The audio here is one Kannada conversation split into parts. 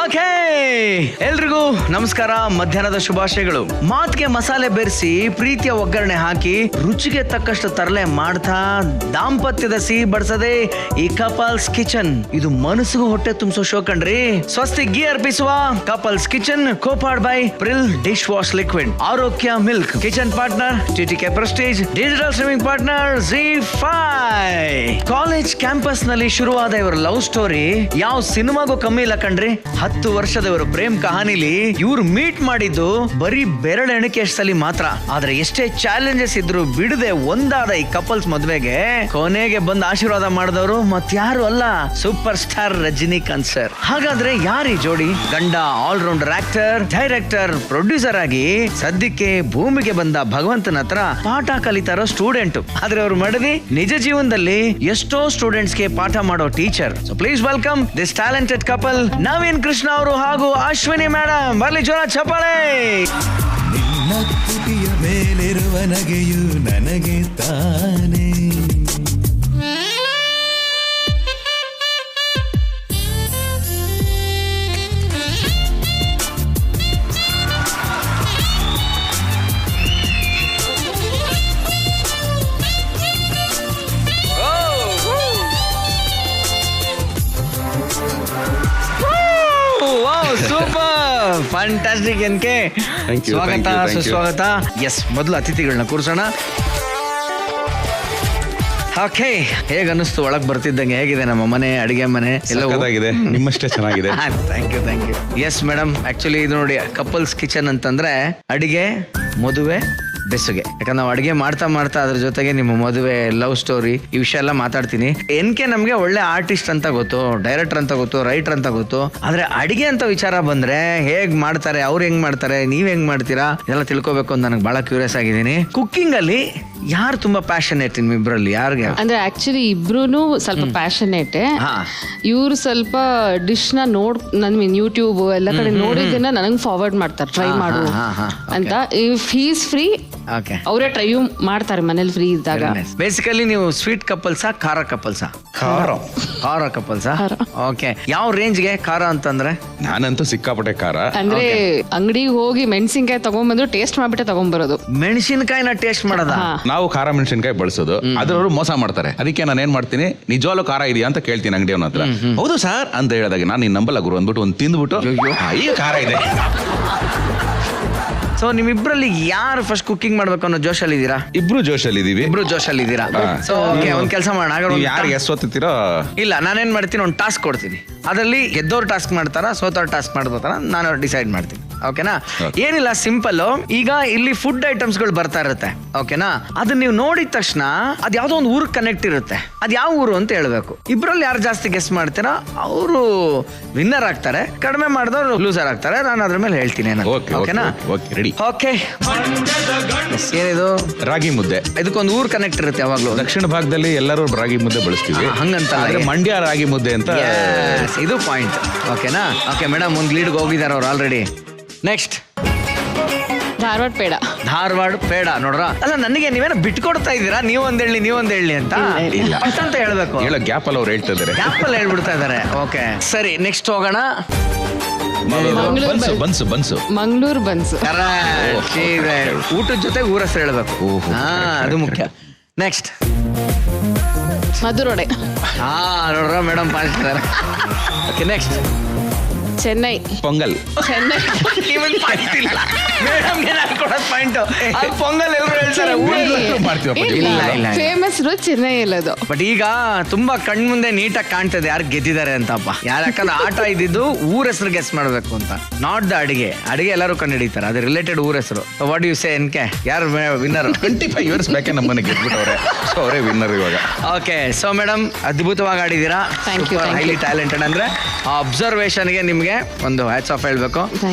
ಓಕೆ, ಎಲ್ರಿಗೂ ನಮಸ್ಕಾರ, ಮಧ್ಯಾಹ್ನದ ಶುಭಾಶಯಗಳು. ಮಾತ್ಗೆ ಮಸಾಲೆ ಬೆರೆಸಿ ಪ್ರೀತಿಯ ಒಗ್ಗರಣೆ ಹಾಕಿ ರುಚಿಗೆ ತಕ್ಕಷ್ಟು ತರಲೆ ಮಾಡ್ತಾ ದಾಂಪತ್ಯದ ಸಿಹಿ ಬಡಿಸದೆ ಈ ಕಪಲ್ಸ್ ಕಿಚನ್. ಇದು ಮನಸ್ಸಿಗೂ ಹೊಟ್ಟೆ ತುಂಬಿಸೋ ಶೋ ಕಣ್ರಿ. ಸ್ವಸ್ತಿ ಗೀ ಅರ್ಪಿಸುವ couples kitchen, copowered by Pril dish wash liquid, Arokya milk, kitchen partner TTK Prestige, digital streaming partner ZEE5. College campus ನಲ್ಲಿ ಶುರುವಾದ ಇವರ ಲವ್ ಸ್ಟೋರಿ ಯಾವ ಸಿನಿಮಾಗೂ ಕಮ್ಮಿ ಇಲ್ಲ ಕಣ್ರಿ. 10 ವರ್ಷದ ಇವರು ಪ್ರೇಮ್ ಕಹಾನಿಲಿ ಇವ್ರು ಮೀಟ್ ಮಾಡಿದ್ದು ಬರೀ ಬೆರಳೆಣಿಕೆಷ್ಟಲ್ಲಿ ಮಾತ್ರ. ಆದ್ರೆ ಎಷ್ಟೇ ಚಾಲೆಂಜಸ್ ಇದ್ರು ಬಿಡದೆ ಒಂದಾದ ಈ ಕಪಲ್ಸ್ ಮದ್ವೆಗೆ ಕೊನೆಗೆ ಬಂದು ಆಶೀರ್ವಾದ ಮಾಡಿದವರು ಮತ್ಯಾರು ಅಲ್ಲ, ಸೂಪರ್ ಸ್ಟಾರ್ ರಜನಿಕಾಂತ್ ಸರ್. ಹಾಗಾದ್ರೆ ಯಾರಿ ಜೋಡಿ? ಗಂಡ ಆಲ್ರೌಂಡರ್ ಆಕ್ಟರ್, ಡೈರೆಕ್ಟರ್, ಪ್ರೊಡ್ಯೂಸರ್ ಆಗಿ ಸದ್ಯಕ್ಕೆ ಭೂಮಿಗೆ ಬಂದ ಭಗವಂತನ ಹತ್ರ ಪಾಠ ಕಲಿತಾರೋ ಸ್ಟೂಡೆಂಟ್. ಆದ್ರೆ ಅವ್ರು ಮಡದಿ ನಿಜ ಜೀವನದಲ್ಲಿ ಎಷ್ಟೋ ಸ್ಟೂಡೆಂಟ್ಸ್ ಗೆ ಪಾಠ ಮಾಡೋ teacher. So please welcome this talented couple, Naveen Krishna ಅವರು ಹಾಗೂ ಅಶ್ವಿನಿ ಮೇಡಮ್. ಬರ್ಲಿ ಜೋರ ಚಪ್ಪಾಳೆ. ನಿನ್ನ ತುಟಿಯ ಮೇಲಿರುವ ನಗೆಯು ನನಗೆ ತಾನೇ. Super fantastic. ಎನ್ಕೆ ಸ್ವಾಗತ ಸುಸ್ವಾಗತ. ಎಸ್, ಮೊದಲು ಅತಿಥಿಗಳನ್ನ ಕೂರಿಸೋಣ. ಓಕೆ, ಹೇಗ ಅನ್ನಿಸ್ತು ಒಳಗ್ ಬರ್ತಿದ್ದಂಗೆ? ಹೇಗಿದೆ ನಮ್ಮ ಮನೆ, ಅಡಿಗೆ ಮನೆ ಎಲ್ಲವಾಗಿದೆ? ನಿಮ್ಮಷ್ಟೇ ಚೆನ್ನಾಗಿದೆ. Thank you. Yes madam, actually ಇದು ನೋಡಿ ಕಪಲ್ಸ್ ಕಿಚನ್ ಅಂತಂದ್ರೆ ಅಡಿಗೆ, ಮದುವೆ, ಬೆಸುಗೆ. ಯಾಕಂದ್ರೆ ನಾವು ಅಡಿಗೆ ಮಾಡ್ತಾ ಅದ್ರ ಜೊತೆಗೆ ನಿಮ್ಮ ಮದುವೆ, ಲವ್ ಸ್ಟೋರಿ, ಈ ವಿಷಯ ಎಲ್ಲ ಮಾತಾಡ್ತೀನಿ. ಎನ್ಕೆ ನಮ್ಗೆ ಒಳ್ಳೆ ಆರ್ಟಿಸ್ಟ್ ಅಂತ ಗೊತ್ತು, ಡೈರೆಕ್ಟರ್ ಅಂತ ಗೊತ್ತು, ರೈಟರ್ ಅಂತ ಗೊತ್ತು. ಆದ್ರೆ ಅಡಿಗೆ ಅಂತ ವಿಚಾರ ಬಂದ್ರೆ ಹೇಗ್ ಮಾಡ್ತಾರೆ, ಅವ್ರು ಹೆಂಗ್ ಮಾಡ್ತಾರೆ, ನೀವ್ ಹೆಂಗ್ ಮಾಡ್ತೀರಾ ಇದೆಲ್ಲ ತಿಳ್ಕೊಬೇಕು ಅಂತ ನನಗೆ ಬಹಳ ಕ್ಯೂರಿಯಸ್ ಆಗಿದ್ದೀನಿ. ಕುಕ್ಕಿಂಗ್ ಅಲ್ಲಿ ಯಾರು ತುಂಬಾ ಪ್ಯಾಷನೇಟ್ ನಿಮ್ಮಿಬ್ರಲ್ಲಿ? ಯಾರಿಗೆ? ಅಂದ್ರೆ ಆಕ್ಚುಲಿ ಇಬ್ರು ಸ್ವಲ್ಪ ಪ್ಯಾಷನೇಟ್. ಇವ್ರು ಸ್ವಲ್ಪ ಡಿಶ್ ನ ಯೂಟ್ಯೂಬ್ ಎಲ್ಲ ಕಡೆ ನೋಡಿದ್ದನ್ನ ನನಗೆ ಫಾರ್ವರ್ಡ್ ಮಾಡ್ತಾರೆ, ಟ್ರೈ ಮಾಡು ಅಂತ. ಇಫ್ ಹೀಸ್ ಫ್ರೀ ಅವರೇ ಟ್ರೈ ಮಾಡ್ತಾರೆ ಮನೇಲಿ ಫ್ರೀ ಇದ್ದಾಗ. ಬೇಸಿಕಲಿ ನೀವು ಸ್ವೀಟ್ ಕಪಲ್ಸಾ, ಖಾರ ಕಪಲ್ಸಾ? ಖಾರ ಕಪಲ್ಸಾ. ಓಕೆ, ಯಾವ ರೇಂಜ್ಗೆ ಖಾರ ಅಂತಂದ್ರೆ? ನಾನಂತೂ ಸಿಕ್ಕಾಪಟ್ಟೆ ಖಾರ. ಅಂದ್ರೆ ಅಂಗಡಿಗೆ ಹೋಗಿ ಮೆಣಸಿನ್ಕಾಯಿ ತಗೊಂಡ್ಬಂದು ಟೇಸ್ಟ್ ಮಾಡ್ಬಿಟ್ಟೆ ತಗೊಂಡ್ಬರೋದು. ಮೆಣಸಿನಕಾಯಿನ ಟೇಸ್ಟ್ ಮಾಡೋದ? ನಾವು ಖಾರ ಮೆಣಸಿನಕಾಯಿ ಬಳಸೋದು, ಅದ್ರವ್ರು ಮೋಸ ಮಾಡ್ತಾರೆ. ಅದಕ್ಕೆ ನಾನು ಏನ್ ಮಾಡ್ತೀನಿ, ನಿಜವಾಗ್ಲೂ ಖಾರ ಇದೆಯಾ ಅಂತ ಕೇಳ್ತೀನಿ ಅಂಗಡಿಯವನ ಹತ್ರ. ಹೌದು ಸರ್ ಅಂತ ಹೇಳಿದಾಗ ನಾನು ನಿನ್ನ ನಂಬಲ್ಲ ಗುರು ಅಂದ್ಬಿಟ್ಟು ಒಂದು ತಿಂದ್ಬಿಟ್ಟು ಈಗ ಖಾರ ಇದೆ. ಸೊ ನಿಮ್ಮಿಬ್ರಲ್ಲಿ ಯಾರು ಫಸ್ಟ್ ಕುಕಿಂಗ್ ಮಾಡ್ಬೇಕು ಅನ್ನೋ ಜೋಶಲ್ಲಿ ಇದ್ದೀರಾ? ಇಬ್ರು ಜೋಶಲ್ಲಿ ಇದೀವಿ. ಸೊ ಓಕೆ, ಒಂದ್ ಕೆಲಸ ಮಾಡೋಣ. ಯಾರು ಎಷ್ಟೊತ್ತೀರೋ? ಇಲ್ಲ, ನಾನೇನ್ ಮಾಡ್ತೀನಿ, ಒಂದು ಟಾಸ್ಕ್ ಕೊಡ್ತೀನಿ. ಅದರಲ್ಲಿ ಗೆದ್ದವ್ರು ಟಾಸ್ಕ್ ಮಾಡ್ತಾರ, ಸೋತವ್ರು ಟಾಸ್ಕ್ ಮಾಡ್ಬೋತಾರ, ನಾನು ಡಿಸೈಡ್ ಮಾಡ್ತೀನಿ. ಓಕೆನಾ? ಏನಿಲ್ಲ, ಸಿಂಪಲ್. ಈಗ ಇಲ್ಲಿ ಫುಡ್ ಐಟಮ್ಸ್ ಗಳು ಬರ್ತಾ ಇರುತ್ತೆ, ಓಕೆನಾ? ಅದನ್ನ ನೀವು ನೋಡಿದ ತಕ್ಷಣ ಅದ್ ಯಾವ್ದೋ ಒಂದು ಊರಿಗೆ ಕನೆಕ್ಟ್ ಇರುತ್ತೆ. ಅದ್ ಯಾವ ಊರು ಅಂತ ಹೇಳ್ಬೇಕು. ಇಬ್ರಲ್ಲಿ ಯಾರು ಜಾಸ್ತಿ ಗೆಸ್ ಮಾಡ್ತೀರಾ ಅವರು ವಿನ್ನರ್ ಆಗ್ತಾರೆ, ಕಡಿಮೆ ಮಾಡಿದವ್ರು ಲೂಸರ್ ಆಗ್ತಾರೆ. ನಾನು ಅದ್ರ ಮೇಲೆ ಹೇಳ್ತೀನಿ. ಓಕೆನಾ? ಓಕೆ, ಏನಿದು? ರಾಗಿ ಮುದ್ದೆ. ಇದಕ್ಕೊಂದು ಊರ್ ಕನೆಕ್ಟ್ ಇರುತ್ತೆ ಯಾವಾಗ್ಲೂ. ದಕ್ಷಿಣ ಭಾಗದಲ್ಲಿ ಎಲ್ಲರೂ ರಾಗಿ ಮುದ್ದೆ ಬಳಸ್ತೀವಿ, ಹಂಗಂತ. ಮಂಡ್ಯ ರಾಗಿ ಮುದ್ದೆ ಅಂತ ಇದು ಪಾಯಿಂಟ್. ಓಕೆನಾ? ಓಕೆ ಮೇಡಮ್, ಒಂದು ಲೀಡ್ಗೆ ಹೋಗಿದ್ದಾರೆ ಅವ್ರು ಆಲ್ರೆಡಿ. ನೆಕ್ಸ್ಟ್ ಧಾರವಾಡ ಪೇಡ ನೋಡ್ರ. ಅಲ್ಲ, ನನಗೆ ನೀವೇನೋ ಬಿಟ್ಕೊಡ್ತಾ ಇದ್ದೀರಾ, ನೀವೊಂದ್ ಹೇಳಿ ಅಂತ ಅಂತ ಹೇಳ್ಬೇಕು. ಹೇಳೋ ಗ್ಯಾಪ್ ಅಲ್ಲಿ ಅವ್ರು ಹೇಳ್ತಾ ಇದಾರೆ, ಗ್ಯಾಪ್ ಅಲ್ಲಿ ಹೇಳ್ಬಿಡ್ತಾ ಇದಾರೆ. ಓಕೆ ಸರಿ, ನೆಕ್ಸ್ಟ್ ಹೋಗೋಣ. Buns Mangaluru buns. ಊಟದ ಜೊತೆ ಊರ ಹೆಸರು ಹೇಳ್ಬೇಕು, ಅದು ಮುಖ್ಯ. ನೆಕ್ಸ್ಟ್ ಮಧುರೊಡೆ. ನೋಡ್ರ ಮೇಡಮ್ ಪಾಲಿಸ್ತಾರೆ. Okay, next Chennai Pongal. ಪೊಂಗಲ್ ಎಲ್ಲರೂ ಹೇಳ್ತಾರೆ, ಫೇಮಸ್ ಚೆನ್ನೈ ಎಲ್ಲದು. ಬಟ್ ಈಗ ತುಂಬಾ ಕಣ್ ಮುಂದೆ ನೀಟಾಗಿ ಕಾಣ್ತದೆ ಯಾರು ಗೆದ್ದಿದ್ದಾರೆ ಅಂತಪ್ಪ. ಯಾಕಂದ್ರೆ ಆಟ ಇದ್ದಿದ್ದು ಊರ ಹೆಸರು ಗೆಸ್ ಮಾಡ್ಬೇಕು ಅಂತ, ನಾಟ್ ದ ಅಡಿಗೆ. ಎಲ್ಲರೂ ಕಂಡು ಹಿಡಿತಾರೆ, ಅದು ರಿಲೇಟೆಡ್ ಊರ ಹೆಸರು. What you say NK? ಯಾರು ವಿನ್ನರ್? 25 years ಬ್ಯಾಕೆ ನಮ್ಮನೆ ಗೆದ್ಬಿಟ್ಟವ್ರೆ, ಸೊ ಅವರೇ ವಿನ್ನರ್ ಇವಾಗ. ಓಕೆ, ಸೊ ಮೇಡಮ್ ಅದ್ಭುತವಾಗಿ ಆಡಿದ್ದೀರಾ, ಹೈಲಿ ಟ್ಯಾಲೆಂಟೆಡ್. ಅಂದ್ರೆ ಅಬ್ಸರ್ವೇಷನ್ಗೆ ನಿಮ್ಗೆ ಒಂದು ಹ್ಯಾಟ್ಸ್ ಆಫ್ ಹೇಳ್ಬೇಕು.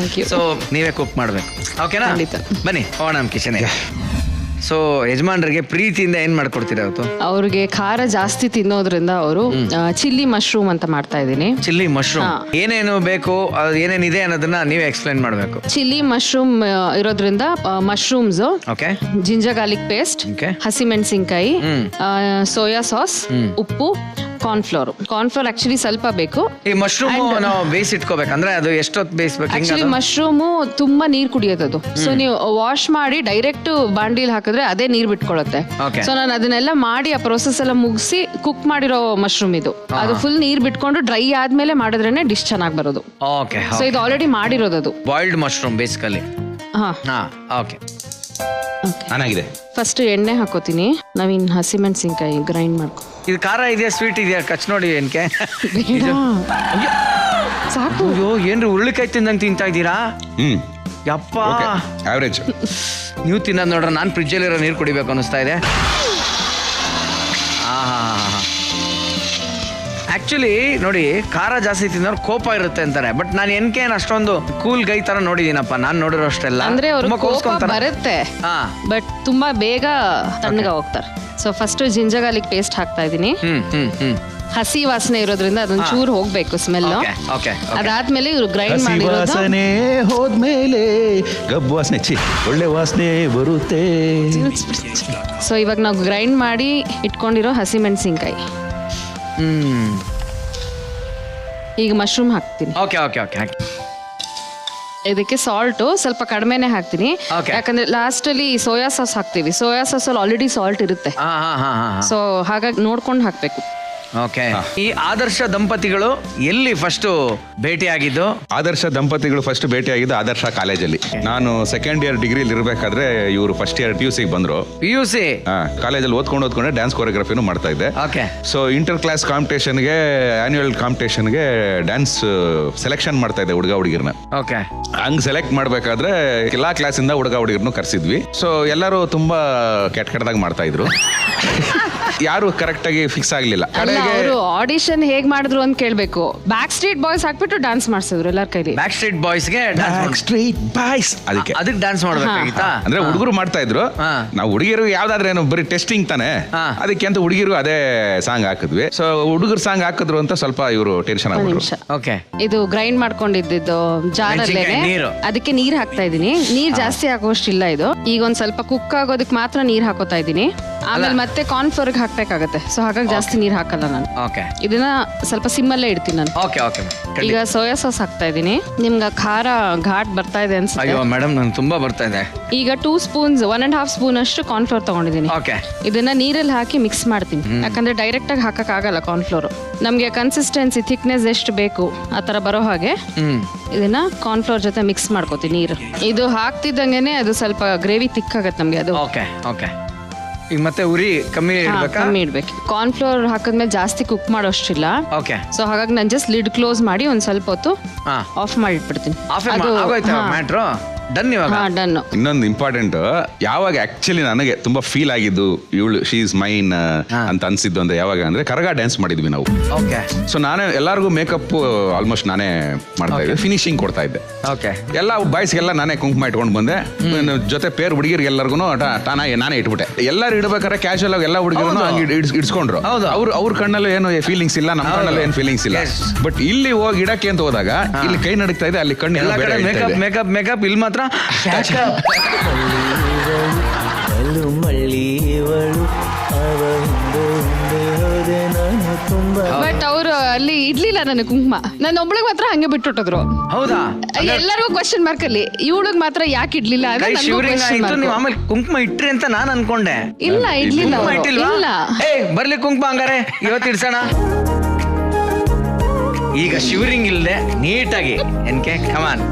ಸೊ ನೀವೇ ಕುಕ್ ಮಾಡ್ಬೇಕು, ಓಕೆನಾ? ಬನ್ನಿ ಹೋಗೋಣ ನಮ್ಮ ಕಿಚನ್ಗೆ. ಸೊ ಯಜಮಾನ್ರಿಗೆ ಪ್ರೀತಿಯಿಂದ ಏನ್ ಮಾಡ್ಕೊಡ್ತೀರಾ ಇವತ್ತು? ಅವ್ರಿಗೆ ಖಾರ ಜಾಸ್ತಿ ತಿನ್ನೋದ್ರಿಂದ ಅವರು ಚಿಲ್ಲಿ ಮಶ್ರೂಮ್ ಅಂತ ಮಾಡ್ತಾ ಇದೀನಿ. ಚಿಲ್ಲಿ ಮಶ್ರೂಮ್ ಏನೇನು ಬೇಕು, ಏನೇನಿದೆ ಅನ್ನೋದನ್ನ ನೀವೇ ಎಕ್ಸ್ಪ್ಲೈನ್ ಮಾಡ್ಬೇಕು. ಚಿಲ್ಲಿ ಮಶ್ರೂಮ್ ಇರೋದ್ರಿಂದ ಮಶ್ರೂಮ್ಸ್, ಜಿಂಜರ್ ಗಾರ್ಲಿಕ್ ಪೇಸ್ಟ್, ಹಸಿಮೆಣಸಿನ್ಕಾಯಿ, ಸೋಯಾ ಸಾಸ್, ಉಪ್ಪು, ಕಾರ್ನ್ಫ್ಲೋರ್ ಆಕ್ಚುಲಿ ಸ್ವಲ್ಪ ಬೇಕು. ಈ ಮಶ್ರೂಮ್ ನಾವು ಬೇಯಿಸಿಟ್ಕೋಬೇಕಂದ್ರೆ ಅದು ಎಷ್ಟೊತ್ತು ಬೇಯಿಸ್ಬೇಕು? ಆಕ್ಚುಲಿ ಮಶ್ರೂಮು ತುಂಬಾ ನೀರ್ ಕುಡಿಯೋದು. ಸೊ ನೀವು ವಾಶ್ ಮಾಡಿ ಡೈರೆಕ್ಟ್ ಬಾಂಡಿಲ್ ಹಾಕಿದ್ರೆ ಅದೇ ನೀರ್ ಬಿಟ್ಕೊಳ್ಳುತ್ತೆ. ಸೊ ನಾನು ಅದನ್ನೆಲ್ಲ ಮಾಡಿ ಆ ಪ್ರೊಸೆಸ್ ಎಲ್ಲ ಮುಗಿಸಿ ಕುಕ್ ಮಾಡಿರೋ ಮಶ್ರೂಮ್ ಇದು. ಅದು ಫುಲ್ ನೀರ್ ಬಿಟ್ಕೊಂಡು ಡ್ರೈ ಆದ್ಮೇಲೆ ಮಾಡಿದ್ರೇನೆ ಡಿಶ್ ಚೆನ್ನಾಗಿ ಬರೋದು. ಓಕೆ. ಸೊ ಇದು ಆಲ್ರೆಡಿ ಮಾಡಿರೋದು ಅದು ಬಾಯ್ಲ್ಡ್ ಮಶ್ರೂಮ್ ಬೇಸಿಕಲಿ. ಓಕೆ, ಚೆನ್ನಾಗಿದೆ. ಫಸ್ಟ್ ಎಣ್ಣೆ ಹಾಕೋತೀನಿ. ನಾವಿನ್ ಹಸಿಮೆಣಸಿನ್ಕಾಯಿ ಗ್ರೈಂಡ್ ಮಾಡ್ಕೊ. ಇದು ಖಾರ ಇದೆಯಾ ಸ್ವೀಟ್ ಇದೆಯಾ ಕಚ್ ನೋಡಿ ಏನ್ಕೆ? ಸಾಕು. ಅಯ್ಯೋ ಏನ್ರಿ ಉರುಳಿಕಾಯಿ ತಿಂದಂಗೆ ತಿಂತಾ ಇದ್ದೀರಾ? ಯಪ್ಪ, ಆವರೇಜ್. ನೀವು ತಿನ್ನೋದು ನೋಡ್ರ, ನಾನು ಫ್ರಿಜ್ಜಲ್ಲಿರೋ ನೀರು ಕುಡಿಬೇಕು ಅನಿಸ್ತಾ ಇದೆ. ಆಕ್ಚುಲಿ ನೋಡಿ, ಖಾರ ಜಾಸ್ತಿ ತಿನ್ನೋರು ಕೋಪ ಇರುತ್ತೆ ಅಂತಾರೆ. ಬಟ್ ನಾನು ಏನ್ ಅಷ್ಟೊಂದು ಕೂಲ್ ಗೈ ತರ ನೋಡಿದೀನಪ್ಪ ನಾನು ನೋಡಿರೋ ಅಷ್ಟೆಲ್ಲ. ಅಂದ್ರೆ ಅವ್ರು ಕೋಪ ಬರುತ್ತೆ ಬಟ್ ತುಂಬಾ ಬೇಗ ತಣ್ಣಗ ಹೋಗ್ತಾರೆ. So first ginger garlic paste ಹಾಕ್ತಾ ಇದೀನಿ. ಹಸಿ ವಾಸನೆ ಇರೋದ್ರಿಂದ ಅದೊಂದು ಚೂರು ಹೋಗ್ಬೇಕು ಸ್ಮೆಲ್. ಅದಾದ್ಮೇಲೆ ಇವ್ರು ಗ್ರೈಂಡ್ ಮಾಡಿರೋದು ವಾಸನೆ ಹೋದ್ಮೇಲೆ ಗಬ್ಬು ವಾಸನೆ ಒಳ್ಳೆ ವಾಸನೆ ಬರುತ್ತೆ. ಸೊ ಇವಾಗ ನಾವು ಗ್ರೈಂಡ್ ಮಾಡಿ ಇಟ್ಕೊಂಡಿರೋ ಹಸಿ ಮೆಣಸಿನ್ಕಾಯಿ. ಈಗ ಮಶ್ರೂಮ್ ಹಾಕ್ತೀನಿ. ಇದಕ್ಕೆ ಸಾಲ್ಟ್ ಸ್ವಲ್ಪ ಕಡಿಮೆನೆ ಹಾಕ್ತೀನಿ, ಯಾಕಂದ್ರೆ ಲಾಸ್ಟ್ ಅಲ್ಲಿ ಸೋಯಾ ಸಾಸ್ ಹಾಕ್ತಿವಿ. ಸೋಯಾ ಸಾಸ್ ಅಲ್ಲಿ ಆಲ್ರೆಡಿ ಸಾಲ್ಟ್ ಇರುತ್ತೆ. ಸೊ ಹಾಗಾಗಿ ನೋಡ್ಕೊಂಡು ಹಾಕ್ಬೇಕು. ಓಕೆ. ಈ ಆದರ್ಶ ದಂಪತಿಗಳು ಎಲ್ಲಿ ಫಸ್ಟ್ ಭೇಟಿಯಾಗಿದ್ದು? ಆದರ್ಶ ದಂಪತಿಗಳು ಫಸ್ಟ್ ಭೇಟಿಯಾಗಿದ್ದು ಆದರ್ಶ ಕಾಲೇಜಲ್ಲಿ. ನಾನು ಸೆಕೆಂಡ್ ಇಯರ್ ಡಿಗ್ರಿಲಿ ಇರಬೇಕಾದ್ರೆ ಇವರು ಫಸ್ಟ್ ಇಯರ್ PUC ಬಂದ್ರು. PUC ಕಾಲೇಜಲ್ಲಿ ಓದ್ಕೊಂಡೆ ಡ್ಯಾನ್ಸ್ ಕೊರಿಯೋಗ್ರಫಿನೂ ಮಾಡ್ತಾ ಇದ್ದೆ. ಸೊ ಇಂಟರ್ ಕ್ಲಾಸ್ ಕಾಂಪಿಟೇಷನ್ಗೆ, ಆನ್ಯುವಲ್ ಕಾಂಪಿಟೇಷನ್ಗೆ ಡ್ಯಾನ್ಸ್ ಸೆಲೆಕ್ಷನ್ ಮಾಡ್ತಾ ಇದ್ದೆ ಹುಡುಗ ಹುಡುಗಿರ್ನ. ಹಂಗ್ ಸೆಲೆಕ್ಟ್ ಮಾಡ್ಬೇಕಾದ್ರೆ ಎಲ್ಲಾ ಕ್ಲಾಸಿಂದ ಹುಡುಗ ಹುಡುಗಿರ್ನು ಕರ್ಸಿದ್ವಿ. ಸೊ ಎಲ್ಲರೂ ತುಂಬಾ ಕೆಟ್ಟದಾಗ ಮಾಡ್ತಾ ಇದ್ರು. ಯಾರು ಕರೆಕ್ಟ್ ಆಗಿ ಫಿಕ್ಸ್ ಆಗ್ಲಿಲ್ಲ. ಅವರು ಆಡಿಷನ್ ಹೇಗ್ ಮಾಡಿದ್ರು ಅಂತ ಕೇಳ್ಬೇಕು. ಬ್ಯಾಕ್ ಸ್ಟ್ರೀಟ್ ಬಾಯ್ಸ್ ಹಾಕ್ಬಿಟ್ಟು ಡ್ಯಾನ್ಸ್ ಮಾಡ್ಸಿದ್ರು ಎಲ್ಲರ ಕೈಲಿ. ಬ್ಯಾಕ್ ಸ್ಟ್ರೀಟ್ ಬಾಯ್ಸ್ಗೆ ಅದಕ್ಕೆ ಡ್ಯಾನ್ಸ್ ಮಾಡ್ಬೇಕಾಗಿತ್ತಾ? ಅಂದ್ರೆ ಹುಡುಗರು ಮಾಡ್ತಾ ಇದ್ರು, ನಾವು ಹುಡುಗಿರು ಯಾವ್ದಾದ್ರೆ ಏನು ಬರೀ ಟೆಸ್ಟಿಂಗ್ ತಾನೆ, ಅದಕ್ಕೆ ಅಂತ ಹುಡುಗಿರು ಅದೇ ಸಾಂಗ್ ಹಾಕಿದ್ವಿ. ಸೊ ಹುಡುಗರು ಸಾಂಗ್ ಹಾಕಿದ್ರು ಅಂತ ಸ್ವಲ್ಪ ಇವರು ಟೆನ್ಷನ್ ಆಗ್ಬಿಟ್ರು. ಇದು ಗ್ರೈಂಡ್ ಮಾಡ್ಕೊಂಡಿದ್ದು ಜಾರಲ್ಲೇನೆ, ಅದಕ್ಕೆ ನೀರ್ ಹಾಕ್ತಾ ಇದೀನಿ. ನೀರ್ ಜಾಸ್ತಿ ಹಾಕೋಷ್ಟಿಲ್ಲ ಇದು. ಈಗ ಒಂದ್ ಸ್ವಲ್ಪ ಕುಕ್ ಆಗೋದಕ್ಕೆ ಮಾತ್ರ ನೀರ್ ಹಾಕೋತಾ ಇದೀನಿ. ಆಮೇಲೆ ಮತ್ತೆ ಕಾರ್ನ್ಫ್ಲೋರ್ ಹಾಕ್ಬೇಕಾಗತ್ತೆ. ಸೊ ಹಾಗಾಗಿ ಜಾಸ್ತಿ ನೀರ್ ಹಾಕಲ್ಲ ನಾನು. ಇದನ್ನ ಸ್ವಲ್ಪ ಸಿಮ್ಮಲ್ಲೇ ಇಡ್ತೀನಿ ನಾನು. ಈಗ ಸೋಯಾ ಸಾಸ್ ಹಾಕ್ತಾ ಇದೀನಿ. ನಿಮ್ಗೆ ಖಾರ ಘಾಟ್ ಬರ್ತಾ ಇದೆ ಅನ್ಸುತ್ತೆ. ಅಯ್ಯೋ ಮೇಡಮ್, ನಂಗೆ ತುಂಬಾ ಬರ್ತಾ ಇದೆ. ಈಗ 2 ಸ್ಪೂನ್ಸ್ 1.5 ಸ್ಪೂನ್ ಅಷ್ಟು ಕಾರ್ನ್ಫ್ಲೋರ್ ತಗೊಂಡಿದ್ದೀನಿ. ಇದನ್ನ ನೀರಲ್ಲಿ ಹಾಕಿ ಮಿಕ್ಸ್ ಮಾಡ್ತೀನಿ, ಯಾಕಂದ್ರೆ ಡೈರೆಕ್ಟ್ ಆಗಿ ಹಾಕಕ್ ಆಗಲ್ಲ ಕಾರ್ನ್ಫ್ಲೋರ್. ನಮ್ಗೆ ಕನ್ಸಿಸ್ಟೆನ್ಸಿ ಥಿಕ್ನೆಸ್ ಎಷ್ಟು ಬೇಕು ಆ ತರ ಬರೋ ಹಾಗೆ ಇದನ್ನ ಕಾರ್ನ್ಫ್ಲೋರ್ ಜೊತೆ ಮಿಕ್ಸ್ ಮಾಡ್ಕೋತೀನಿ. ನೀರು ಇದು ಹಾಕ್ತಿದ್ದಂಗೆನೆ ಅದು ಸ್ವಲ್ಪ ಗ್ರೇವಿ ತಿಕ್ ಆಗತ್ತೆ ನಮ್ಗೆ. ಅದು ಈಗ ಮತ್ತೆ ಉರಿ ಕಮ್ಮಿ ಇಡ್ಬೇಕು. ಕಾರ್ನ್ಫ್ಲೋರ್ ಹಾಕಿದ್ಮೇಲೆ ಜಾಸ್ತಿ ಕುಕ್ ಮಾಡೋಷ್ಟಿಲ್ಲ. ಸೊ ಹಾಗಾಗಿ ನಾನು ಜಸ್ಟ್ ಲಿಡ್ ಕ್ಲೋಸ್ ಮಾಡಿ ಒಂದ್ ಸ್ವಲ್ಪ ಹೊತ್ತು ಆಫ್ ಮಾಡಿಟ್ಬಿಡ್ತೀನಿ. ಡನ್. ಇನ್ನೊಂದು ಇಂಪಾರ್ಟೆಂಟ್, ಯಾವಾಗ ಆಕ್ಚುಲಿ ನನಗೆ ತುಂಬಾ ಫೀಲ್ ಆಗಿದ್ದು ಇವಳು ಶಿ ಇಸ್ ಮೈನ್ ಅಂತ ಅನ್ಸಿದ್ದು ಅಂದ್ರೆ ಯಾವಾಗ ಅಂದ್ರೆ ಕರಗ ಡ್ಯಾನ್ಸ್ ಮಾಡಿದ್ವಿ ನಾವು. ಸೊ ನಾನೇ ಎಲ್ಲಾರ್ಗು ಮೇಕಪ್ ಆಲ್ಮೋಸ್ಟ್ ನಾನೇ ಮಾಡ್ತಾ ಇದ್ದೆ, ಫಿನಿಶಿಂಗ್ ಕೊಡ್ತಾ ಇದ್ದೆ. ಎಲ್ಲ ಬಾಯ್ಸ್ಗೆಲ್ಲ ನಾನೇ ಕುಂಕುಮ ಇಟ್ಕೊಂಡು ಬಂದೆ. ಜೊತೆ ಪೇರ್ ಹುಡುಗಿರ್ಗೆ ಎಲ್ಲರಿಗೂ ನಾನೇ ಇಟ್ಬಿಟ್ಟೆ. ಎಲ್ಲರೂ ಇಡ್ಬೇಕಾದ್ರೆ ಕ್ಯಾಶುವಲ್ ಆಗಿ ಎಲ್ಲ ಹುಡುಗಿರು ಇಡ್ಸ್ಕೊಂಡ್ರು. ಅವ್ರ ಕಣ್ಣಲ್ಲೂ ಏನು ಫೀಲಿಂಗ್ಸ್ ಇಲ್ಲ, ನಮ್ಮ ಕಣ್ಣಲ್ಲೂ ಏನು ಫೀಲಿಂಗ್ಸ್ ಇಲ್ಲ. ಬಟ್ ಇಲ್ಲಿ ಹೋಗಿ ಇಡಕ್ಕೆ ಅಂತ ಹೋದಾಗ ಇಲ್ಲಿ ಕೈ ನಡೀತಾ ಇದೆ, ಅಲ್ಲಿ ಕಣ್ಣು ಮೇಕಪ್ ಇಲ್ಲಿ ಮಾತ್ರ ಬಟ್ ಅವರು ಅಲ್ಲಿ ಇಡ್ಲಿಲ್ಲ ನನಗೆ ಕುಂಕುಮ. ನನ್ನ ಒಬ್ಳಿಗೆ ಮಾತ್ರ ಹಂಗೆ ಬಿಟ್ಟುಟ್ಟಿದ್ರು. ಹೌದಾ? ಎಲ್ಲರಿಗೂ ಕ್ವಶನ್ ಮಾರ್ಕ್ ಅಲ್ಲಿ, ಇವಳಿಗೆ ಮಾತ್ರ ಯಾಕೆ ಇಡ್ಲಿಲ್ಲ? ಆಮೇಲೆ ಕುಂಕುಮ ಇಟ್ರಿ ಅಂತ ನಾನು ಅನ್ಕೊಂಡೆ. ಇಲ್ಲ, ಇಡ್ಲಿಲ್ಲ. ಬರ್ಲಿ ಕುಂಕುಮ ಹಂಗಾರೆ ಇವತ್ತು ಇಡ್ಸೋಣ. ಈಗ ಶಿವರಿಂಗ್ ಇಲ್ಲದೆ ನೀಟಾಗಿ ಎನ್ಕೆ ಕಮಾನ್.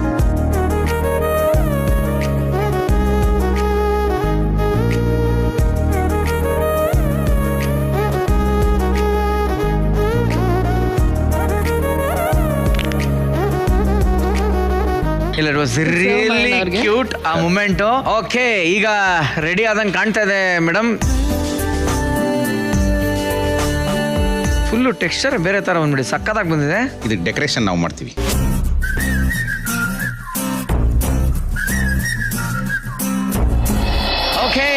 ಇಲ್ಲ, ಇಟ್ ವಾಸ್ ರಿಯಲಿ ಕ್ಯೂಟ್ ಆ ಮೂಮೆಂಟ್. ಓಕೆ, ಈಗ ರೆಡಿ ಆದಂಗೆ ಕಾಣ್ತಾ ಇದೆ ಮೇಡಮ್. ಫುಲ್ಲು ಟೆಕ್ಸ್ಚರ್ ಬೇರೆ ತರ ಬಂದ್ಬಿಡಿ, ಸಕ್ಕತ್ತಾಗಿ ಬಂದಿದೆ. ಇದಕ್ಕೆ ಡೆಕೋರೇಷನ್ ನಾವು ಮಾಡ್ತೀವಿ. ಓಕೆ,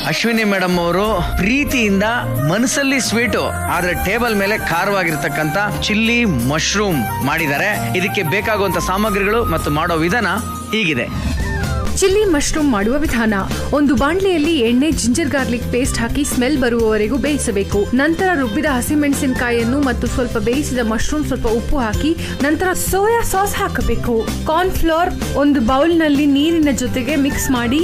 ಅಶ್ವಿನಿ ಮೇಡಮ್ ಅವರು ಪ್ರೀತಿಯಿಂದ ಮನಸ್ಸಲ್ಲಿ ಸ್ವೀಟು ಆದ್ರೆ ಟೇಬಲ್ ಮೇಲೆ ಖಾರವಾಗಿರ್ತಕ್ಕಂಥ ಚಿಲ್ಲಿ ಮಶ್ರೂಮ್ ಮಾಡಿದ್ದಾರೆ. ಇದಕ್ಕೆ ಬೇಕಾಗುವಂತ ಸಾಮಗ್ರಿಗಳು ಮತ್ತು ಮಾಡೋ ವಿಧಾನ ಹೀಗಿದೆ. ಚಿಲ್ಲಿ ಮಶ್ರೂಮ್ ಮಾಡುವ ವಿಧಾನ. ಒಂದು ಬಾಣಲೆಯಲ್ಲಿ ಎಣ್ಣೆ, ಜಿಂಜರ್ ಗಾರ್ಲಿಕ್ ಪೇಸ್ಟ್ ಹಾಕಿ ಸ್ಮೆಲ್ ಬರುವವರೆಗೂ ಬೇಯಿಸಬೇಕು. ನಂತರ ರುಬ್ಬಿದ ಹಸಿಮೆಣಸಿನಕಾಯಿಯನ್ನು ಮತ್ತು ಸ್ವಲ್ಪ ಬೇಯಿಸಿದ ಮಶ್ರೂಮ್, ಸ್ವಲ್ಪ ಉಪ್ಪು ಹಾಕಿ ನಂತರ ಸೋಯಾ ಸಾಸ್ ಹಾಕಬೇಕು. ಕಾರ್ನ್ ಫ್ಲೋರ್ ಒಂದು ಬೌಲ್ನಲ್ಲಿ ನೀರಿನ ಜೊತೆಗೆ ಮಿಕ್ಸ್ ಮಾಡಿ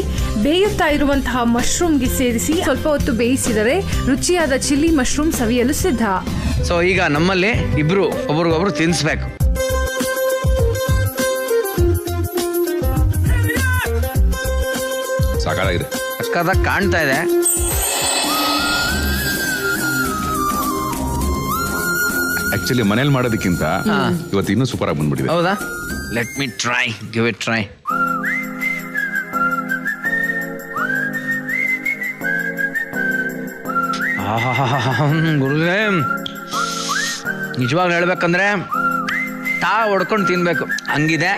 ಬೇಯುತ್ತಾ ಇರುವಂತಹ ಮಶ್ರೂಮ್ಗೆ ಸೇರಿಸಿ ಸ್ವಲ್ಪ ಹೊತ್ತು ಬೇಯಿಸಿದರೆ ರುಚಿಯಾದ ಚಿಲ್ಲಿ ಮಶ್ರೂಮ್ ಸವಿಯಲು ಸಿದ್ಧ. ಸೊ ಈಗ ನಮ್ಮಲ್ಲಿ ಇಬ್ರು ಒಬ್ರಿಗೊಬ್ರು ತಿನ್ಸ್ಬೇಕು. ಸಾಕಾಗಿದೆ, ಸಕ್ಕತ್ತಾಗಿ ಕಾಣ್ತಾ ಇದೆ. ಆಕ್ಚುಲಿ ಮನೇಲಿ ಮಾಡೋದಕ್ಕಿಂತ ಇವತ್ತು ಇನ್ನೂ ಸೂಪರ್ ಆಗಿ ಬಂದ್ಬಿಟ್ಟಿದೆ. ಹೌದಾ? Let me try, give it try. ಗುರುಗಳೇ, ನಿಜವಾಗ್ಲೂ ಹೇಳ್ಬೇಕಂದ್ರೆ ಹೊಡ್ಕೊಂಡು ತಿನ್ಬೇಕು ಹಂಗಿದೆ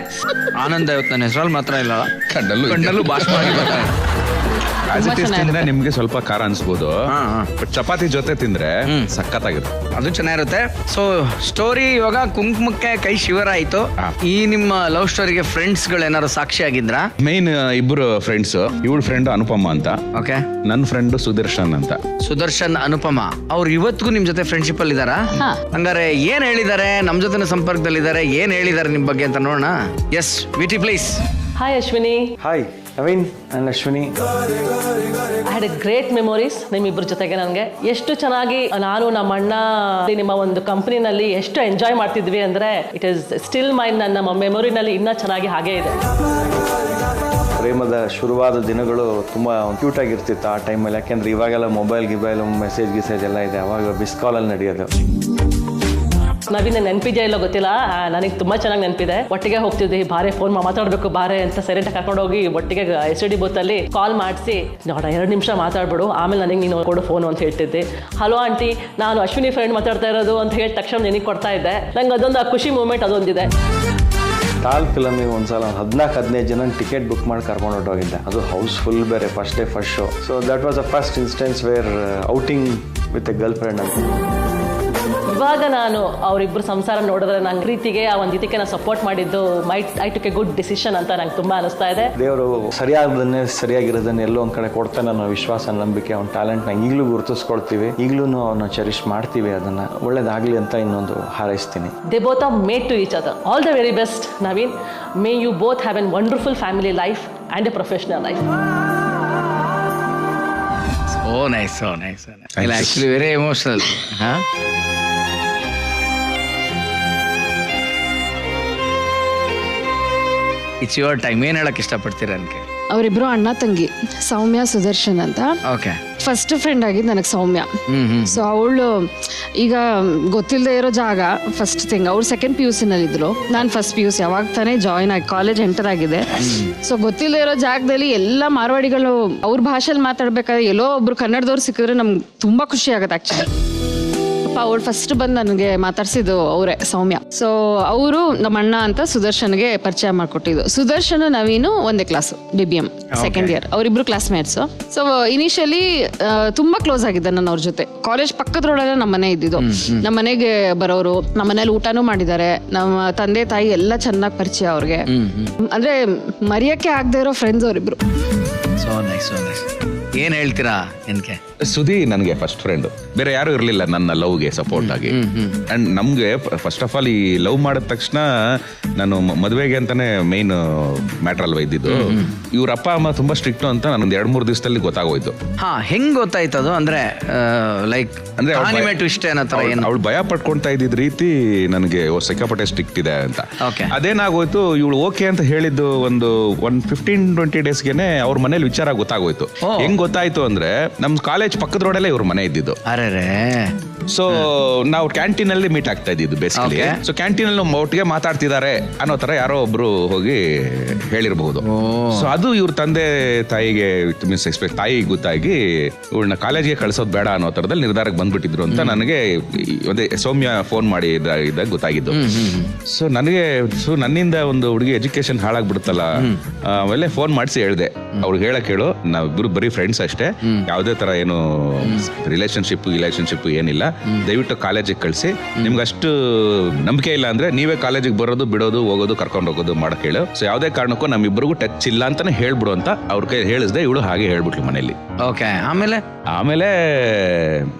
ಆನಂದ. ಇವತ್ತು ನನ್ನ ಹೆಸರಲ್ಲಿ ಮಾತ್ರ ಇಲ್ಲ, ಕಣ್ಣಲ್ಲೂ ಬಾಷ್ಪ ಆಗಿರುತ್ತೆ. ಆಸ್ ಇಟ್ ಇಸ್ ತಿಂದ್ರೆ ನಿಮ್ಗೆ ಸ್ವಲ್ಪ ಖಾರ ಅನ್ಸ್ಬೋದು, ಬಟ್ ಚಪಾತಿ ಜೊತೆ ತಿಂದ್ರೆ ಸಖತ್ತಾಗಿರುತ್ತೆ, ಅದು ಚೆನ್ನಾಗಿರುತ್ತೆ. ಸೊ ಸ್ಟೋರಿ ಇವಾಗ ಕುಂಕುಮಕ್ಕೆ ಕೈ ಶಿವರ ಆಯ್ತು. ಈ ನಿಮ್ಮ ಲವ್ ಸ್ಟೋರಿಗೆ ಫ್ರೆಂಡ್ಸ್ ಗಳು ಏನಾದ್ರು ಸಾಕ್ಷಿ ಆಗಿದ್ರಾ? ಮೈನ್ ಇಬ್ರು ಫ್ರೆಂಡ್ಸ್. ಇವಳ ಫ್ರೆಂಡ್ ಅನುಪಮ ಅಂತ, ಓಕೆ. ನನ್ನ ಫ್ರೆಂಡ್ ಸುದರ್ಶನ್ ಅಂತ. ಸುದರ್ಶನ್, ಅನುಪಮ ಅವ್ರು ಇವತ್ತಿಗೂ ನಿಮ್ ಜೊತೆ ಫ್ರೆಂಡ್ಶಿಪ್ ಅಲ್ಲಿ ಇದಾರಾ? ಹಂಗಾರೆ ಏನ್ ಹೇಳಿದಾರೆ? ನಮ್ ಜೊತೆ ಸಂಪರ್ಕದಲ್ಲಿದ್ದಾರೆ. ಏನ್ ಹೇಳಿದಾರೆ ನಿಮ್ ಬಗ್ಗೆ ಅಂತ ನೋಡೋಣ. Yes VT please. Hi Ashwini. Hi Naveen and Ashwini. I had a great memories ನಿಮ್ಮಿಬ್ಬರ ಜೊತೆಗೆ. ನನಗೆ ಎಷ್ಟು ಚೆನ್ನಾಗಿ ನಾನು ನಮ್ಮ ಅಣ್ಣ ನಿಮ್ಮ ಒಂದು ಕಂಪ್ನಿನಲ್ಲಿ ಎಷ್ಟು ಎಂಜಾಯ್ ಮಾಡ್ತಿದ್ವಿ ಅಂದರೆ ಇಟ್ ಈಸ್ ಸ್ಟಿಲ್ ನನ್ನ ಮೆಮೊರಿನಲ್ಲಿ ಇನ್ನೂ ಚೆನ್ನಾಗಿ ಹಾಗೇ ಇದೆ. ಪ್ರೇಮದ ಶುರುವಾದ ದಿನಗಳು ತುಂಬ ಕ್ಯೂಟ್ ಆಗಿರ್ತಿತ್ತು ಆ ಟೈಮಲ್ಲಿ. ಯಾಕೆಂದ್ರೆ ಇವಾಗೆಲ್ಲ ಮೊಬೈಲ್ ಮೆಸೇಜ್ ಎಲ್ಲ ಇದೆ, ಅವಾಗ ಮಿಸ್ ಕಾಲಲ್ಲಿ ನಡೆಯೋದು. ನವೀನ ನೆನಪಿದೆಯಾ ಇಲ್ಲ ಗೊತ್ತಿಲ್ಲ, ನನಗೆ ತುಂಬ ಚೆನ್ನಾಗಿ ನೆನಪಿದೆ. ಒಟ್ಟಿಗೆ ಹೋಗ್ತಿದ್ವಿ, ಬಾರೆ ಫೋನ್ ಮಾತಾಡಬೇಕು ಬಾರೆ ಅಂತ ಸೈಲೆಂಟಾಗಿ ಕರ್ಕೊಂಡು ಹೋಗಿ ಒಟ್ಟಿಗೆ STD ಬೂತಲ್ಲಿ ಕಾಲ್ ಮಾಡಿಸಿ, ನೋಡ 2 ನಿಮಿಷ ಮಾತಾಡ್ಬಿಡು, ಆಮೇಲೆ ನನಗೆ ನೀನು ಕೊಡು ಫೋನು ಅಂತ ಹೇಳ್ತಿದ್ದೆ. ಹಲೋ ಆಂಟಿ, ನಾನು ಅಶ್ವಿನಿ ಫ್ರೆಂಡ್ ಮಾತಾಡ್ತಾ ಇರೋದು ಅಂತ ಹೇಳಿದ ತಕ್ಷಣ ನಿನಗೆ ಕೊಡ್ತಾ ಇದ್ದೆ. ನಂಗೆ ಅದೊಂದು ಖುಷಿ ಮೂಮೆಂಟ್ ಅದೊಂದಿದೆ. ಟಾಲ್ ಫಿಲಮಿಗೆ ಒಂದ್ಸಲ 14-15 ಜನ ಟಿಕೆಟ್ ಬುಕ್ ಮಾಡಿ ಕರ್ಕೊಂಡು ಹೊರಟೋಗಿದ್ದೆ. ಅದು ಹೌಸ್ಫುಲ್ ಬೇರೆ, first day first show. So that was a first instance where outing with a girlfriend ಅಂತ. ಇವಾಗ ನಾನು ಅವರಿಬ್ಬರು ಸಂಸಾರ ನೋಡಿದ್ರೆ ನಂಗೆ ಪ್ರೀತಿಗೆ ಆ ಒಂದು ಇದಕ್ಕೆ ನಾನು ಸಪೋರ್ಟ್ ಮಾಡಿದ್ದು I took A good decision ಅಂತ ನಂಗೆ ತುಂಬ ಅನಿಸ್ತಾ ಇದೆ. ದೇವರು ಸರಿಯಾಗಿರೋದನ್ನ ಎಲ್ಲೋ ಒಂದು ಕಡೆ ಕೊಡ್ತಾನೆ ಅನ್ನೋ ವಿಶ್ವಾಸ, ನಂಬಿಕೆ, ಅವ್ನ ಟ್ಯಾಲೆಂಟ್ನ ಈಗಲೂ ಗುರುತಿಸ್ಕೊಳ್ತೀವಿ, ಈಗಲೂ ಅವನ್ನ ಚೆರಿಶ್ ಮಾಡ್ತೀವಿ. ಅದನ್ನ ಒಳ್ಳೇದಾಗಲಿ ಅಂತ ಇನ್ನೊಂದು ಹಾರೈಸ್ತೀನಿ. They both are made to each other. All the very best Naveen. May you both have an wonderful family life and a professional life. So nice. Actually very emotional. It's your time. ಏನ್ ಹೇಳಕ್ ಇಷ್ಟಪಡ್ತೀರ ಅನ್ಕೆ? ಅವರಿಬ್ರು ಅಣ್ಣ ತಂಗಿ, ಸೌಮ್ಯ ಸುದರ್ಶನ್ ಅಂತ. ಓಕೆ. ಫಸ್ಟ್ ಫ್ರೆಂಡ್ ಆಗಿದ್ದು ನನಗೆ ಸೌಮ್ಯ. ಸೊ ಅವಳು ಈಗ ಗೊತ್ತಿಲ್ಲದೆ ಇರೋ ಜಾಗ ಫಸ್ಟ್ ಥಿಂಗ್. ಅವ್ರು ಸೆಕೆಂಡ್ PUC ನಲ್ಲಿದ್ರು, ನಾನು ಫಸ್ಟ್ PUC ಅವಾಗ ತಾನೇ ಜಾಯಿನ್ ಆಗಿ ಕಾಲೇಜ್ ಎಂಟರ್ ಆಗಿದೆ. ಸೊ ಗೊತ್ತಿಲ್ಲದೆ ಇರೋ ಜಾಗದಲ್ಲಿ ಎಲ್ಲ ಮಾರ್ವಾಡಿಗಳು ಅವ್ರ ಭಾಷೆಯಲ್ಲಿ ಮಾತಾಡ್ಬೇಕಾದ್ರೆ ಎಲ್ಲೋ ಒಬ್ರು ಕನ್ನಡದವ್ರು ಸಿಕ್ಕಿದ್ರೆ ನಮ್ಗೆ ತುಂಬಾ ಖುಷಿ ಆಗುತ್ತೆ ಆಕ್ಚುಲಿ. ಅವಳು ಫಸ್ಟ್ ಬಂದು ನನಗೆ ಮಾತಾಡ್ಸಿದ್ದು ಅವರೇ, ಸೌಮ್ಯ. ಸೊ ಅವರು ನಮ್ಮ ಅಣ್ಣ ಅಂತ ಸುದರ್ಶನ್ಗೆ ಪರಿಚಯ ಮಾಡ್ಕೊಟ್ಟಿದ್ದು. ಸುದರ್ಶನ್ ನವೀನು ಒಂದೇ ಕ್ಲಾಸ್, BBM ಸೆಕೆಂಡ್ ಇಯರ್. ಅವರಿಬ್ರು ಕ್ಲಾಸ್ಮೇಟ್ಸ್. ಸೊ ಇನಿಷಿಯಲಿ ತುಂಬಾ ಕ್ಲೋಸ್ ಆಗಿದ್ದೆ ನಾನು ಅವ್ರ ಜೊತೆ. ಕಾಲೇಜ್ ಪಕ್ಕದ ರೋಡಲ್ಲೇ ನಮ್ಮ ಮನೆ ಇದ್ದಿದ್ದು. ನಮ್ಮ ಮನೆಗೆ ಬರೋರು, ನಮ್ಮ ಮನೇಲಿ ಊಟನೂ ಮಾಡಿದ್ದಾರೆ. ನಮ್ಮ ತಂದೆ ತಾಯಿ ಎಲ್ಲ ಚೆನ್ನಾಗಿ ಪರಿಚಯ ಅವ್ರಿಗೆ. ಅಂದ್ರೆ ಮರೆಯಕ್ಕೆ ಆಗದೆ ಇರೋ ಫ್ರೆಂಡ್ಸ್ ಅವರಿಬ್ರು. So nice. ಏನ್ ಹೇಳ್ತೀರಾ ಎನ್ಕೆ? ಸುದಿ ನನಗೆ ಫಸ್ಟ್ ಫ್ರೆಂಡ್, ಬೇರೆ ಯಾರು ಇರಲಿಲ್ಲ ನನ್ನ ಲವ್ಗೆ ಸಪೋರ್ಟ್ ಆಗಿ. ಅಂಡ್ ನಮ್ಗೆ ಫಸ್ಟ್ ಆಫ್ ಆಲ್ ಈ ಲವ್ ಮಾಡಿದ ತಕ್ಷಣ ನಾನು ಮದುವೆಗೆ ಅಂತಾನೆ ಮೇನ್ ಮ್ಯಾಟರ್ ಅಲ್ವಾ ಇದ್ದಿದ್ದು. ಇವ್ರ ಅಪ್ಪ ಅಮ್ಮ ತುಂಬಾ ಸ್ಟ್ರಿಕ್ಟ್ ಅಂತ ನನಗೆ 2-3 ದಿವಸದಲ್ಲಿ ಗೊತ್ತಾಗೋಯ್ತು. ಹೆಂಗ್ ಗೊತ್ತಾಯ್ತು ಅದು? ಅಂದ್ರೆ ಲೈಕ್ ಅಂದ್ರೆ ಟ್ವಿಸ್ಟ್ ಏನೋ ತರ ಏನು? ಅವಳು ಭಯ ಪಡ್ಕೊಂತಾ ಇದ್ದಿದ್ ರೀತಿ ನನಗೆ ಸಿಕ್ಕಾಪಟ್ಟೆ ಸ್ಟ್ರಿಕ್ಟ್ ಇದೆ ಅಂತ. ಅದೇನಾಗೋಯ್ತು, ಇವಳು ಓಕೆ ಅಂತ ಹೇಳಿದ್ದು ಒಂದು 15-20 ಡೇಸ್ಗೆನೆ ಅವ್ರ ಮನೇಲಿ ವಿಚಾರ ಗೊತ್ತಾಗೋಯ್ತು. ಹೆಂಗ್ ಗೊತ್ತಾಯ್ತು ಅಂದ್ರೆ ನಮ್ ಕಾಲೇಜ್ ಪಕ್ಕದ ರೋಡಲ್ಲೇ ಇವ್ರ ಮನೆ ಇದ್ದಿದ್ದು. ಸೊ ನಾವು ಕ್ಯಾಂಟೀನ್ ಅಲ್ಲಿ ಮೀಟ್ ಆಗ್ತಾ ಇದ್ದಿದ್ದು ಬೇಸಿಕಲಿ. ಸೊ ಕ್ಯಾಂಟೀನ್ ಅಲ್ಲಿ ಒಟ್ಟಿಗೆ ಮಾತಾಡ್ತಿದ್ದಾರೆ ಅನ್ನೋ ತರ ಯಾರೋ ಒಬ್ರು ಹೋಗಿ ಹೇಳಿರಬಹುದು. ಸೊ ಅದು ಇವ್ರ ತಂದೆ ತಾಯಿಗೆ ಮೀನ್ಸ್ ಎಕ್ಸ್ಪೆಕ್ಟ್ ತಾಯಿಗೆ ಗೊತ್ತಾಗಿ ಇವ್ರನ್ನ ಕಾಲೇಜ್ಗೆ ಕಳ್ಸೋದು ಬೇಡ ಅನ್ನೋ ತರದಲ್ಲಿ ನಿರ್ಧಾರಕ್ಕೆ ಬಂದ್ಬಿಟ್ಟಿದ್ರು ಅಂತ ನನಗೆ ಅದೇ ಸೌಮ್ಯ ಫೋನ್ ಮಾಡಿ ಇದ್ದಾಗ ಗೊತ್ತಾಗಿದ್ದು. ಸೊ ನನಗೆ ನನ್ನಿಂದ ಒಂದು ಹುಡುಗಿ ಎಜುಕೇಶನ್ ಹಾಳಾಗ್ಬಿಡುತ್ತಲ್ಲ. ಆಮೇಲೆ ಫೋನ್ ಮಾಡಿಸಿ ಹೇಳ್ದೆ, ಅವ್ರಿಗೆ ಹೇಳಕ್ ಹೇಳು, ನಾವಿಬ್ರು ಬರೀ ಫ್ರೆಂಡ್ಸ್ ಅಷ್ಟೇ, ಯಾವುದೇ ತರ ಏನು ರಿಲೇಶನ್ಶಿಪ್ ಏನಿಲ್ಲ, ದಯವಿಟ್ಟು ಕಾಲೇಜಿಗೆ ಕಳಿಸಿ. ನಿಮ್ಗೆ ಅಷ್ಟು ನಂಬಿಕೆ ಇಲ್ಲ ಅಂದ್ರೆ ನೀವೇ ಕಾಲೇಜಿಗೆ ಬರೋದು, ಬಿಡೋದು, ಹೋಗೋದು, ಕರ್ಕೊಂಡು ಹೋಗೋದು ಮಾಡಕ್ ಹೇಳು. ಸೊ ಯಾವುದೇ ಕಾರಣಕ್ಕೂ ನಮ್ಮಿಬ್ಬರಿಗೂ ಟಚ್ ಇಲ್ಲ ಅಂತಾನೆ ಹೇಳ್ಬಿಡು ಅಂತ ಅವ್ರ ಕೈ ಹೇಳಿಸ್ದೆ. ಇವಳು ಹಾಗೆ ಹೇಳ್ಬಿಟ್ಲು ಮನೇಲಿ. ಓಕೆ, ಆಮೇಲೆ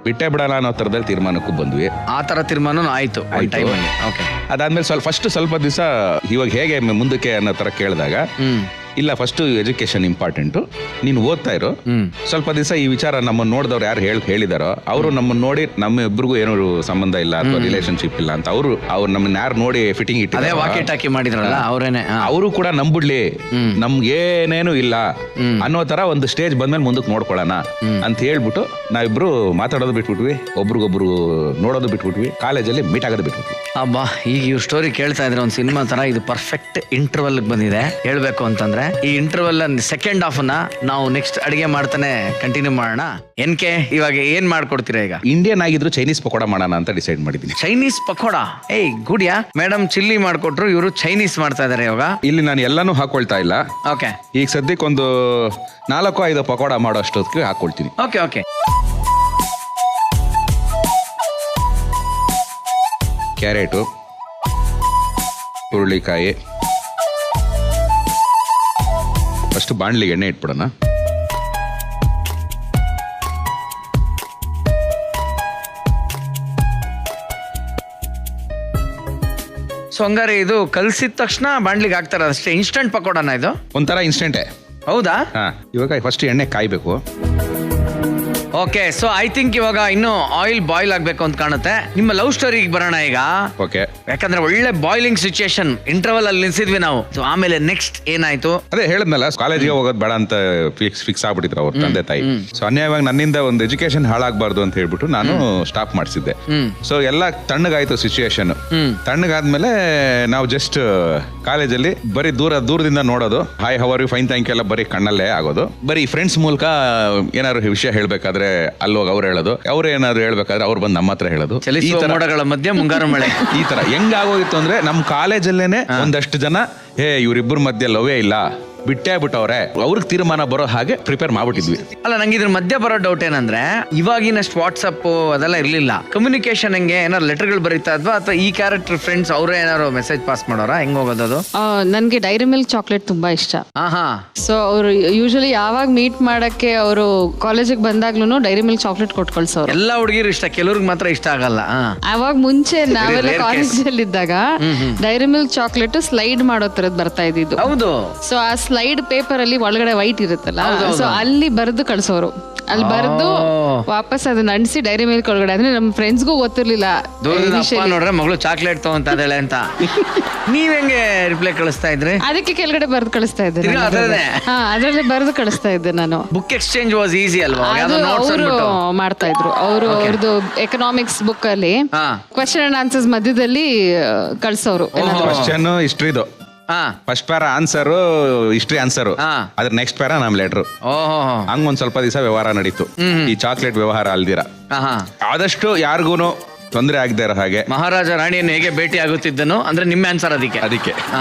ಬಿಟ್ಟೆ ಬಿಡೋಣ ಅನ್ನೋ ತರದಲ್ಲಿ ತೀರ್ಮಾನಕ್ಕೂ ಬಂದ್ವಿ. ಆ ತರ ತೀರ್ಮಾನ ಆಯ್ತು. ಅದಾದ್ಮೇಲೆ ಸ್ವಲ್ಪ ದಿವಸ ಇವಾಗ ಹೇಗೆ ಮುಂದಕ್ಕೆ ಅನ್ನೋ ತರ ಕೇಳಿದಾಗ, ಇಲ್ಲ ಫಸ್ಟ್ ಎಜುಕೇಶನ್ ಇಂಪಾರ್ಟೆಂಟು, ನೀನು ಓದ್ತಾ ಇರೋ. ಸ್ವಲ್ಪ ದಿವಸ ಈ ವಿಚಾರ ನಮ್ಮನ್ನು ನೋಡಿದವ್ರು ಯಾರು ಹೇಳಿದಾರೋ ಅವರು ನಮ್ಮನ್ನು ನೋಡಿ ನಮ್ಮಿಬ್ರಿಗೂ ಏನೋ ಸಂಬಂಧ ಇಲ್ಲ ಅಥವಾ ರಿಲೇಶನ್ಶಿಪ್ ಇಲ್ಲ ಅಂತ ಅವ್ರು ನಮ್ಮನ್ನ ಯಾರು ನೋಡಿ ಫಿಟ್ಟಿಂಗ್ ಇಟ್ಟಿದ್ದಾರೆ, ವಾಕಿಟಾಕಿ ಮಾಡಿದ್ರಲ್ಲ ಅವರೇನೆ, ಅವರು ಕೂಡ ನಂಬಿಡ್ಲಿ ನಮ್ಗೇನೇನು ಇಲ್ಲ ಅನ್ನೋ ತರ ಒಂದು ಸ್ಟೇಜ್ ಬಂದ್ಮೇಲೆ ಮುಂದಕ್ಕೆ ನೋಡ್ಕೊಳ್ಳೋಣ ಅಂತ ಹೇಳ್ಬಿಟ್ಟು ನಾವಿಬ್ರು ಮಾತಾಡೋದು ಬಿಟ್ಬಿಟ್ವಿ, ಒಬ್ರಿಗೊಬ್ರು ನೋಡೋದು ಬಿಟ್ಬಿಟ್ವಿ, ಕಾಲೇಜಲ್ಲಿ ಮೀಟ್ ಆಗೋದು ಬಿಟ್ಬಿಟ್ವಿ. ಅಬ್ಬಾ, ಈಗ ಇವ್ರ ಸ್ಟೋರಿ ಕೇಳ್ತಾ ಇದ್ರೆ ಒಂದು ಸಿನಿಮಾ ತರ ಇದು ಪರ್ಫೆಕ್ಟ್ ಇಂಟರ್ವಲ್ ಬಂದಿದೆ. ಹೇಳ್ಬೇಕು ಅಂತಂದ್ರೆ ಈ ಇಂಟರ್ವಲ್ ಸೆಕೆಂಡ್ ಹಾಫ್ ನ ನಾವು ನೆಕ್ಸ್ಟ್ ಅಡಿಗೆ ಮಾಡ್ತಾನೆ ಕಂಟಿನ್ಯೂ ಮಾಡೋಣ. ಎನ್ಕೆ ಇವಾಗ ಏನ್ ಮಾಡ್ಕೊಡ್ತೀರಾ? ಈಗ ಇಂಡಿಯನ್ ಆಗಿದ್ರು ಚೈನೀಸ್ ಪಕೋಡ ಮಾಡೋಣ ಅಂತ ಡಿಸೈಡ್ ಮಾಡಿದ್ದೀನಿ. ಚೈನೀಸ್ ಪಕೋಡ? ಏಯ್ ಗುಡಿಯಾ, ಮೇಡಮ್ ಚಿಲ್ಲಿ ಮಾಡ್ಕೊಟ್ರು, ಇವರು ಚೈನೀಸ್ ಮಾಡ್ತಾ ಇದಾರೆ ಇವಾಗ. ಇಲ್ಲಿ ನಾನು ಎಲ್ಲಾನು ಹಾಕೊಳ್ತಾ ಇಲ್ಲ. ಓಕೆ, ಈಗ ಸದ್ಯಕ್ಕೆ ಒಂದು 4-5 ಪಕೋಡ ಮಾಡೋ ಅಷ್ಟೊತ್ತಿಗೆ ಹಾಕೊಳ್ತೀನಿ. Okay okay. ಕ್ಯಾರೆಟು, ಹುರುಳಿಕಾಯಿ, ಫಸ್ಟ್ ಬಾಣಲಿಗೆ ಎಣ್ಣೆ ಇಟ್ಬಿಡೋಣ. ಸೊ ಹಂಗಾರೆ ಇದು ಕಲ್ಸಿದ ತಕ್ಷಣ ಬಾಣ್ಲಿಗೆ ಹಾಕ್ತಾರ ಅಷ್ಟೇ? ಇನ್ಸ್ಟಂಟ್ ಪಕೋಡನ ಇದು? ಒಂಥರ ಇನ್ಸ್ಟೆಂಟೇ. ಹೌದಾ? ಇವಾಗ ಫಸ್ಟ್ ಎಣ್ಣೆ ಕಾಯ್ಬೇಕು. ಓಕೆ, ಸೊ ಐ ಥಿಂಕ್ ಇವಾಗ ಇನ್ನು ಆಯಿಲ್ ಬಾಯ್ಲ್ ಆಗ್ಬೇಕು ಅಂತ ಕಾಣುತ್ತೆ. ನಿಮ್ಮ ಲವ್ ಸ್ಟೋರಿಗೆ ಬರೋಣ ಈಗ. ಓಕೆ, ಯಾಕಂದ್ರೆ ಒಳ್ಳೆ ಬಾಯ್ಲಿಂಗ್ ಸಿಚುಯೇಷನ್ ಇಂಟರ್ವಲ್ ಅಲ್ಲಿ ನಿಲ್ಸಿದ್ವಿ ನಾವು. ಆಮೇಲೆ ನೆಕ್ಸ್ಟ್ ಏನಾಯ್ತು? ಅದೇ ಹೇಳಿದ್ನಲ್ಲ, ಕಾಲೇಜಿಗೆ ಹೋಗೋದು ಬೇಡ ಅಂತ ಫಿಕ್ಸ್ ಆಗ್ಬಿಟ್ಟಿದ್ರು ಅವ್ರ ತಂದೆ ತಾಯಿ. ಸೊ ಅನ್ಯಾಯವಾಗಿ ನನ್ನಿಂದ ಒಂದು ಎಜುಕೇಶನ್ ಹಾಳಾಗಬಾರ್ದು ಅಂತ ಹೇಳ್ಬಿಟ್ಟು ನಾನು ಸ್ಟಾಪ್ ಮಾಡಿಸಿದ್ದೆ. ಸೊ ಎಲ್ಲ ತಣ್ಣಗಾಯ್ತು ಸಿಚುಯೇಷನ್. ತಣ್ಣಗಾದ್ಮೇಲೆ ನಾವು ಜಸ್ಟ್ ಕಾಲೇಜಲ್ಲಿ ಬರೀ ದೂರದಿಂದ ನೋಡೋದು, hi how are you, fine thank you ಎಲ್ಲ ಬರೀ ಕಣ್ಣಲ್ಲೇ ಆಗೋದು. ಬರೀ ಫ್ರೆಂಡ್ಸ್ ಮೂಲಕ ಏನಾದ್ರು ವಿಷಯ ಹೇಳ್ಬೇಕಾದ್ರೆ ಅಲ್ಲೋಗಿ ಅವ್ರು ಹೇಳೋದು, ಅವ್ರು ಏನಾದ್ರು ಹೇಳ್ಬೇಕಾದ್ರೆ ಅವ್ರು ಬಂದು ನಮ್ಮ ಹತ್ರ ಹೇಳೋದು. ಈ ಮೋಡಗಳ ಮಧ್ಯೆ ಮುಂಗಾರು ಮಳೆ. ಈ ತರ ಹೆಂಗಾಗೋಗಿತ್ತು ಅಂದ್ರೆ ನಮ್ಮ ಕಾಲೇಜಲ್ಲೇನೆ ಒಂದಷ್ಟು ಜನ ಇವ್ರಿಬ್ಬರ ಮಧ್ಯೆ ಲವೇ ಇಲ್ಲ, ಬಿಟ್ಟೇ ಬಿಟ್ಟವ್ರೆ, ಅವ್ರಿಗೆ ತೀರ್ಮಾನ ಬರೋ ಹಾಗೆ ಪ್ರಿಪೇರ್ ಮಾಡ್ಬಿಟ್ಟಿದ್ವಿ. ಅಲ್ಲ, ನಂಗೆ ಇದ್ರ ಮಧ್ಯೆ ಬರೋ ಡೌಟ್ ಏನಂದ್ರೆ, ಇವಾಗಿನಷ್ಟು ವಾಟ್ಸಪ್ ಅದೆಲ್ಲ ಇರ್ಲಿಲ್ಲ. ಕಮ್ಯುನಿಕೇಶನ್ ಹೆಂಗೆ? ಏನಾದ್ರು ಲೆಟರ್ಗಳು ಬರೀತಾ ಇದ್ವಾ ಅಥವಾ ಈ ಕ್ಯಾರೆಕ್ಟರ್ ಫ್ರೆಂಡ್ಸ್ ಅವರೇ ಏನಾದ್ರು ಮೆಸೇಜ್ ಪಾಸ್ ಮಾಡೋರಾ? ಹೆಂಗ್ ಹೋಗೋದು? ನನ್ಗೆ ಡೈರಿ ಮಿಲ್ಕ್ ಚಾಕ್ಲೇಟ್ ತುಂಬಾ ಇಷ್ಟ. ಸೊ ಅವ್ರು ಯೂಶಲಿ ಯಾವಾಗ ಮೀಟ್ ಮಾಡಕ್ಕೆ ಅವರು ಕಾಲೇಜಿಗೆ ಬಂದಾಗ್ಲೂ ಡೈರಿ ಮಿಲ್ಕ್ ಚಾಕ್ಲೇಟ್ ಕೊಟ್ಟು ಕಳ್ಸೋರು. ಎಲ್ಲ ಹುಡುಗಿರು ಇಷ್ಟ, ಕೆಲವ್ರಿಗೆ ಮಾತ್ರ ಇಷ್ಟ ಆಗಲ್ಲ. ಅವಾಗ ಮುಂಚೆ ನಾವೆಲ್ಲ ಕಾಲೇಜಲ್ಲಿ ಇದ್ದಾಗ ಡೈರಿ ಮಿಲ್ಕ್ ಚಾಕ್ಲೇಟ್ ಸ್ಲೈಡ್ ಮಾಡೋ ತರದ್ ಬರ್ತಾ ಇದ್ದಿದ್ದು. ಹೌದು. ಸೊ ಆ ಸ್ಲೈಡ್ ಪೇಪರ್ ಅಲ್ಲಿ ಒಳಗಡೆ ವೈಟ್ ಇರುತ್ತಲ್ಲ, ಸೊ ಅಲ್ಲಿ ಬರೆದು ಕಳ್ಸೋರು. ಅಲ್ಲಿ ಬರೆದು ವಾಪಸ್ ಅದನ್ನ ಅಂಟಿಸಿ ಡೈರಿ ಮಿಲ್ಕ್ ಒಳಗಡೆ. ಅಂದ್ರೆ ನಮ್ಮ ಫ್ರೆಂಡ್ಸ್ಗೂ ಗೊತ್ತಿರ್ಲಿಲ್ಲ ನೋಡ್ರೆ ಮಗಳು ಚಾಕ್ಲೇಟ್ ತಗೊಂತ ಇದ್ದಾಳೆ ಅಂತ. ನೀವ್ ಹೆಂಗೆ ರಿಪ್ಲೈ ಕಳಿಸ್ತಾ ಇದ್ರಿ? ಅದಕ್ಕೆ ಕೆಳಗಡೆ ಬರೆದು ಕಳಿಸ್ತಾ ಇದ್ದೆ. ಅದ್ರಲ್ಲಿ ಬರೆದು ಕಳಿಸ್ತಾ ಇದ್ದೆ ನಾನು. ಬುಕ್ ಎಕ್ಸ್ಚೇಂಜ್ ವಾಸ್ ಈಸಿ ಅಲ್ವಾ? ಅವರು ಮಾಡ್ತಾ ಇದ್ರು. ಅವ್ರದ್ದು ಎಕನಾಮಿಕ್ಸ್ ಬುಕ್ ಅಲ್ಲಿ ಕ್ವೆಶ್ಚನ್ ಅಂಡ್ ಆನ್ಸರ್ಸ್ ಮಧ್ಯದಲ್ಲಿ ಕಳ್ಸೋರು. ಕ್ವೆಶ್ಚನ್ ಹಿಸ್ಟ್ರಿದು first para answer, history answer, ಅದ್ರ ನೆಕ್ಸ್ಟ್ ಪ್ಯಾರ ನಮ್ ಲೆಟರ್. ಹಂಗ ಒಂದ್ ಸ್ವಲ್ಪ ದಿವಸ ವ್ಯವಹಾರ ನಡೀತು, ಈ ಚಾಕ್ಲೇಟ್ ವ್ಯವಹಾರ ಅಲ್ದಿರ. ಆದಷ್ಟು ಯಾರಿಗೂನು ತೊಂದರೆ ಆಗದೆ ಇರೋ ಹಾಗೆ ಮಹಾರಾಜ ರಾಣಿಯನ್ನು ಹೇಗೆ ಭೇಟಿ ಆಗುತ್ತಿದ್ದನು ಅಂದ್ರೆ ನಿಮ್ಮ ಆನ್ಸರ್ ಅದಕ್ಕೆ.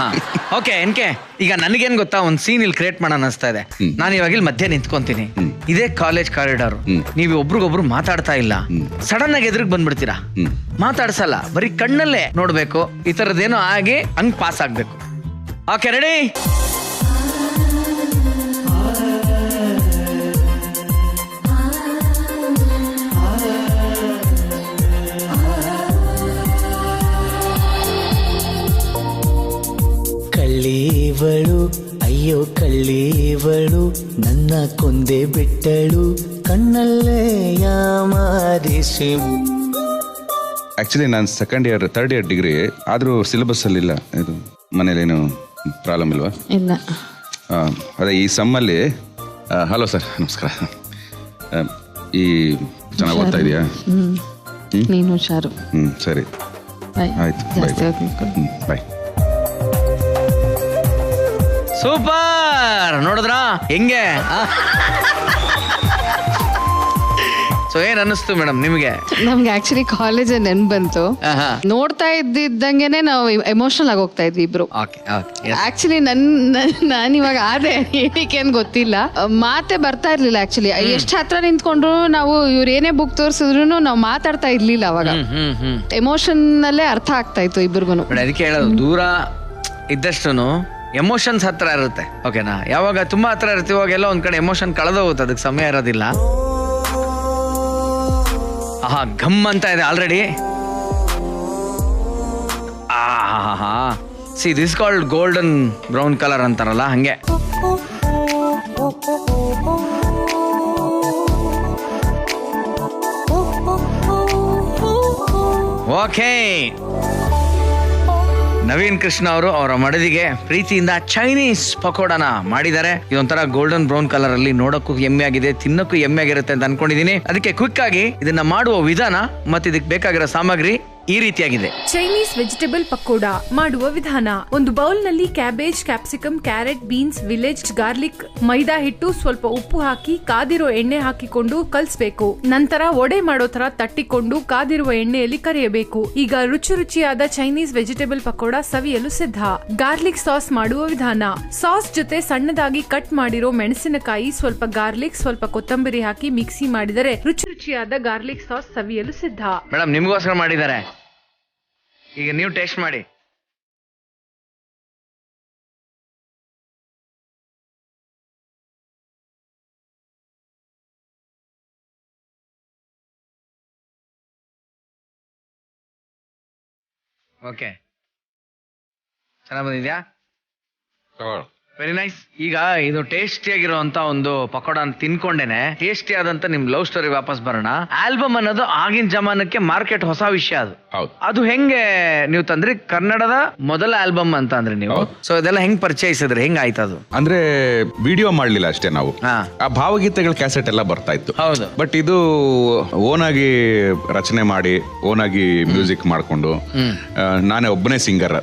ಓಕೆ, ಎನ್ಕೆ ಈಗ ನನಗೇನ್ ಗೊತ್ತಾ, ಒಂದ್ ಸೀನ್ ಇಲ್ಲಿ ಕ್ರಿಯೇಟ್ ಮಾಡೋಣ ಅನಿಸ್ತಾ ಇದೆ. ನಾನು ಇವಾಗ ಇಲ್ಲಿ ಮಧ್ಯೆ ನಿಂತ್ಕೊಂತೀನಿ, ಇದೇ ಕಾಲೇಜ್ ಕಾರಿಡಾರ್, ನೀವು ಒಬ್ರಿಗೊಬ್ರು ಮಾತಾಡ್ತಾ ಇಲ್ಲ, ಸಡನ್ ಆಗಿ ಎದುರಿಗೆ ಬಂದ್ಬಿಡ್ತೀರಾ. ಮಾತಾಡ್ಸಲ್ಲ, ಬರೀ ಕಣ್ಣಲ್ಲೇ ನೋಡ್ಬೇಕು. ಈ ತರದ್ದೇನೋ ಆಗಿ ಹಂಗ್ ಪಾಸ್ ಆಗ್ಬೇಕು. Okay, ready? ಕಳ್ಳೀವಳು, ಅಯ್ಯೋ ಕಳ್ಳೀವಳು, ನನ್ನ ಕೊಂದೆ ಬಿಟ್ಟಳು, ಕಣ್ಣಲ್ಲೇ ಯಾಮಾರಿಸಿ. ಆಕ್ಚುಲಿ ನಾನು second year, third year degree ಆದ್ರೂ ಸಿಲೆಬಸ್ ಅಲ್ಲಿ ಇಲ್ಲ. ಇದು ಮನೇಲೇನು ಪ್ರಾಬ್ಲಮ್ ಇಲ್ವಾ? ಇಲ್ಲ. ಅದೇ ಈ ಸಮ್ಮಲ್ಲಿ. ಹಲೋ ಸರ್, ನಮಸ್ಕಾರ. ಈ ಚೆನ್ನಾಗಿ ಓದ್ತಾ ಇದೆಯಾ? ನೀನು ಹುಷಾರು. ಸರಿ, ಆಯ್ತು, ಬಾಯ್. ಸೂಪರ್, ನೋಡಿದ್ರಾ ಹೆಂಗೆ? ಸೊ ಏನ್ ಅನ್ನಿಸ್ತು ಮೇಡಮ್ ನಿಮ್ಗೆ? ನಮ್ಗೆ ಆಕ್ಚುಲಿ ಕಾಲೇಜ್ ನೆನ್ಪು ಬಂತು. ನೋಡ್ತಾ ಇದ್ದಿದ್ದಂಗೆನೆ ನಾವು ಎಮೋಷನಲ್ ಆಗಿ ಹೋಗ್ತಾ ಇದ್ವಿ ಇಬ್ರು. ಆಕ್ಚುಲಿ ನಾನ್ ಇವಾಗ ಆದೆ ಏನಕ್ಕೆ ಅಂತ ಗೊತ್ತಿಲ್ಲ, ಮಾತೆ ಬರ್ತಾ ಇರ್ಲಿಲ್ಲ. ಆಕ್ಚುಲಿ ಎಷ್ಟ್ ಹತ್ರ ನಿಂತ್ಕೊಂಡ್ರು ನಾವು ಇವ್ರ ಏನೇ ಬುಕ್ ತೋರಿಸಿದ್ರು ನಾವು ಮಾತಾಡ್ತಾ ಇರ್ಲಿಲ್ಲ ಅವಾಗ. ಎಮೋಷನ್ ಅಲ್ಲೇ ಅರ್ಥ ಆಗ್ತಾ ಇತ್ತು ಇಬ್ರಿಗೂ. ಅದಕ್ಕೆ ಹೇಳೋದು, ದೂರ ಇದ್ದಷ್ಟು ಎಮೋಷನ್ಸ್ ಹತ್ರ ಇರುತ್ತೆ. ಓಕೆನಾ? ಯಾವಾಗ ತುಂಬಾ ಹತ್ರ ಇರ್ತೀವಿ ಅವಾಗೆಲ್ಲ ಒಂದ್ ಕಡೆ ಎಮೋಷನ್ ಕಳೆದೋಗುತ್ತೆ, ಅದಕ್ಕೆ ಸಮಯ ಇರೋದಿಲ್ಲ. ಆಹಾ, ಘಮ್ ಅಂತ ಇದೆ already. See this called golden brown colour ಅಂತಾರಲ್ಲ ಹಂಗೆ. ಓಕೆ, ನವೀನ್ ಕೃಷ್ಣ ಅವರು ಅವರ ಮಡದಿಗೆ ಪ್ರೀತಿಯಿಂದ ಚೈನೀಸ್ ಪಕೋಡನ ಮಾಡಿದ್ದಾರೆ. ಇದೊಂಥರ ಗೋಲ್ಡನ್ ಬ್ರೌನ್ ಕಲರ್ ಅಲ್ಲಿ, ನೋಡಕ್ಕೂ ಎಮ್ಮೆ ಆಗಿದೆ, ತಿನ್ನಕ್ಕೂ ಎಮ್ಮೆ ಆಗಿರುತ್ತೆ ಅಂತ ಅನ್ಕೊಂಡಿದೀನಿ. ಅದಕ್ಕೆ ಕ್ವಿಕ್ ಆಗಿ ಇದನ್ನ ಮಾಡುವ ವಿಧಾನ ಮತ್ತೆ ಇದಕ್ಕೆ ಬೇಕಾಗಿರೋ ಸಾಮಗ್ರಿ ಈ ರೀತಿಯಾಗಿದೆ. ಚೈನೀಸ್ ವೆಜಿಟೇಬಲ್ ಪಕೋಡ ಮಾಡುವ ವಿಧಾನ: ಒಂದು ಬೌಲ್ ನಲ್ಲಿ cabbage, capsicum, carrot, beans, village garlic, maida ಹಿಟ್ಟು, ಸ್ವಲ್ಪ ಉಪ್ಪು ಹಾಕಿ ಕಾದಿರೋ ಎಣ್ಣೆ ಹಾಕಿಕೊಂಡು ಕಲ್ಸ್ಬೇಕು. ನಂತರ ವಡೆ ಮಾಡೋ ತರ ತಟ್ಟಿಕೊಂಡು ಕಾದಿರುವ ಎಣ್ಣೆಯಲ್ಲಿ ಕರಿಯಬೇಕು. ಈಗ ರುಚಿಯಾದ ಚೈನೀಸ್ ವೆಜಿಟೇಬಲ್ ಪಕೋಡ ಸವಿಯಲು ಸಿದ್ಧ. ಗಾರ್ಲಿಕ್ ಸಾಸ್ ಮಾಡುವ ವಿಧಾನ: ಸಾಸ್ ಜೊತೆ ಸಣ್ಣದಾಗಿ ಕಟ್ ಮಾಡಿರೋ ಮೆಣಸಿನಕಾಯಿ, ಸ್ವಲ್ಪ ಗಾರ್ಲಿಕ್, ಸ್ವಲ್ಪ ಕೊತ್ತಂಬರಿ ಹಾಕಿ ಮಿಕ್ಸಿ ಮಾಡಿದರೆ ರುಚಿಯಾದ ಗಾರ್ಲಿಕ್ ಸಾಸ್ ಸವಿಯಲು ಸಿದ್ಧ. ಮೇಡಮ್ ನಿಮ್ಗೋಸ್ಕರ ಮಾಡಿದ್ದಾರೆ, ಈಗ ನೀವು ಟೇಸ್ಟ್ ಮಾಡಿ. ಓಕೆ, ಚೆನ್ನಾಗಿ ಬಂದಿದ್ಯಾ? Very nice. ಈಗ ಇದು ಟೇಸ್ಟಿ ಆಗಿರುವಂತ ಒಂದು ಪಕೋಡ ತಿನ್ಕೊಂಡೇನೆ ಟೇಸ್ಟಿ ಆದಂತ ನಿಮ್ ಲವ್ ಸ್ಟೋರಿ ವಾಪಸ್ ಬರೋಣ. ಆಲ್ಬಮ್ ಅನ್ನೋದು ಆಗಿನ ಜಮಾನಕ್ಕೆ ಮಾರ್ಕೆಟ್ ಹೊಸ ವಿಷಯ. ಅದು ಹೆಂಗೆ ನೀವು ತಂದ್ರಿ? ಕನ್ನಡದ ಮೊದಲ ಆಲ್ಬಮ್ ಅಂತ ಅಂದ್ರೆ ನೀವು. ಸೊ ಇದೆಲ್ಲ ಹೆಂಗ್ ಪರಿಚಯಿಸಿದ್ರಿ, ಹೆಂಗ್ ಆಯ್ತು ಅದು? ಅಂದ್ರೆ ವಿಡಿಯೋ ಮಾಡ್ಲಿಲ್ಲ ಅಷ್ಟೇ ನಾವು, ಆ ಭಾವಗೀತೆಗಳ ಕ್ಯಾಸೆಟ್ ಎಲ್ಲ ಬರ್ತಾ ಇತ್ತು. ಹೌದು. ಬಟ್ ಇದು ಓನ್ ಆಗಿ ರಚನೆ ಮಾಡಿ ಓನ್ ಆಗಿ ಮ್ಯೂಸಿಕ್ ಮಾಡ್ಕೊಂಡು ನಾನೇ ಒಬ್ಬನೇ ಸಿಂಗರ್.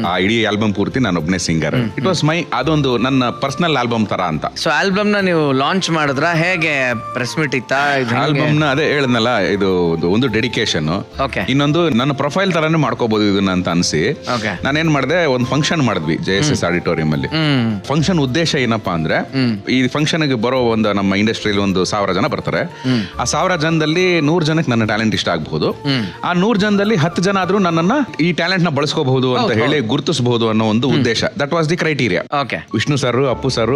ಆ ಇಡೀ ಆಲ್ಬಮ್ ಪೂರ್ತಿ ನಾನು ಒಬ್ಬನೇ ಸಿಂಗರ್. ಇಟ್ ವಾಸ್ ಮೈ, ಅದೊಂದು ನನ್ನ ಪರ್ಸನಲ್ ಆಲ್ಬಮ್ ತರ ಅಂತ. ಸೊ ಆಲ್ಬಮ್ ನ ನೀವು ಲಾಂಚ್ ಮಾಡಿದ್ರ ಹೇಗೆ? ಪ್ರೆಸ್ ಮೀಟ್ ಇತ್ತಾ? ಆಲ್ಬಮ್ ನ ಅದೇ ಹೇಳದ್ನಲ್ಲ, ಇದು ಒಂದು ಡೆಡಿಕೇಶನ್, ಇನ್ನೊಂದು ನನ್ನ ಪ್ರೊಫೈಲ್ ತರಾನೇ ಮಾಡ್ಕೋಬಹುದು ಇದನ್ನ ಅಂತ ಅನ್ಸಿ ನಾನೇನ್ ಮಾಡಿದೆ, ಒಂದು ಫಂಕ್ಷನ್ ಮಾಡಿದ್ವಿ JSS ಆಡಿಟೋರಿಯಂ ಅಲ್ಲಿ. ಫಂಕ್ಷನ್ ಉದ್ದೇಶ ಏನಪ್ಪಾ ಅಂದ್ರೆ, ಈ ಫಂಕ್ಷನ್ ಗೆ ಬರೋ ಒಂದು ನಮ್ಮ ಇಂಡಸ್ಟ್ರಿಯಲ್ಲಿ 1,000 ಜನ ಬರ್ತಾರೆ. ಆ 1,000 ಜನದಲ್ಲಿ 100 ಜನಕ್ಕೆ ನನ್ನ ಟ್ಯಾಲೆಂಟ್ ಇಷ್ಟ ಆಗ್ಬಹುದು. ಆ 100 ಜನದಲ್ಲಿ 10 ಜನ ಆದ್ರೂ ನನ್ನನ್ನ ಈ ಟ್ಯಾಲೆಂಟ್ ನ ಬಳಸ್ಕೋಬಹುದು ಅಂತ ಹೇಳಿ ಗುರುತಿಸಬಹುದು ಅನ್ನೋ ಒಂದು ಉದ್ದೇಶ. That was the criteria. Vishnu sir, Appu sir,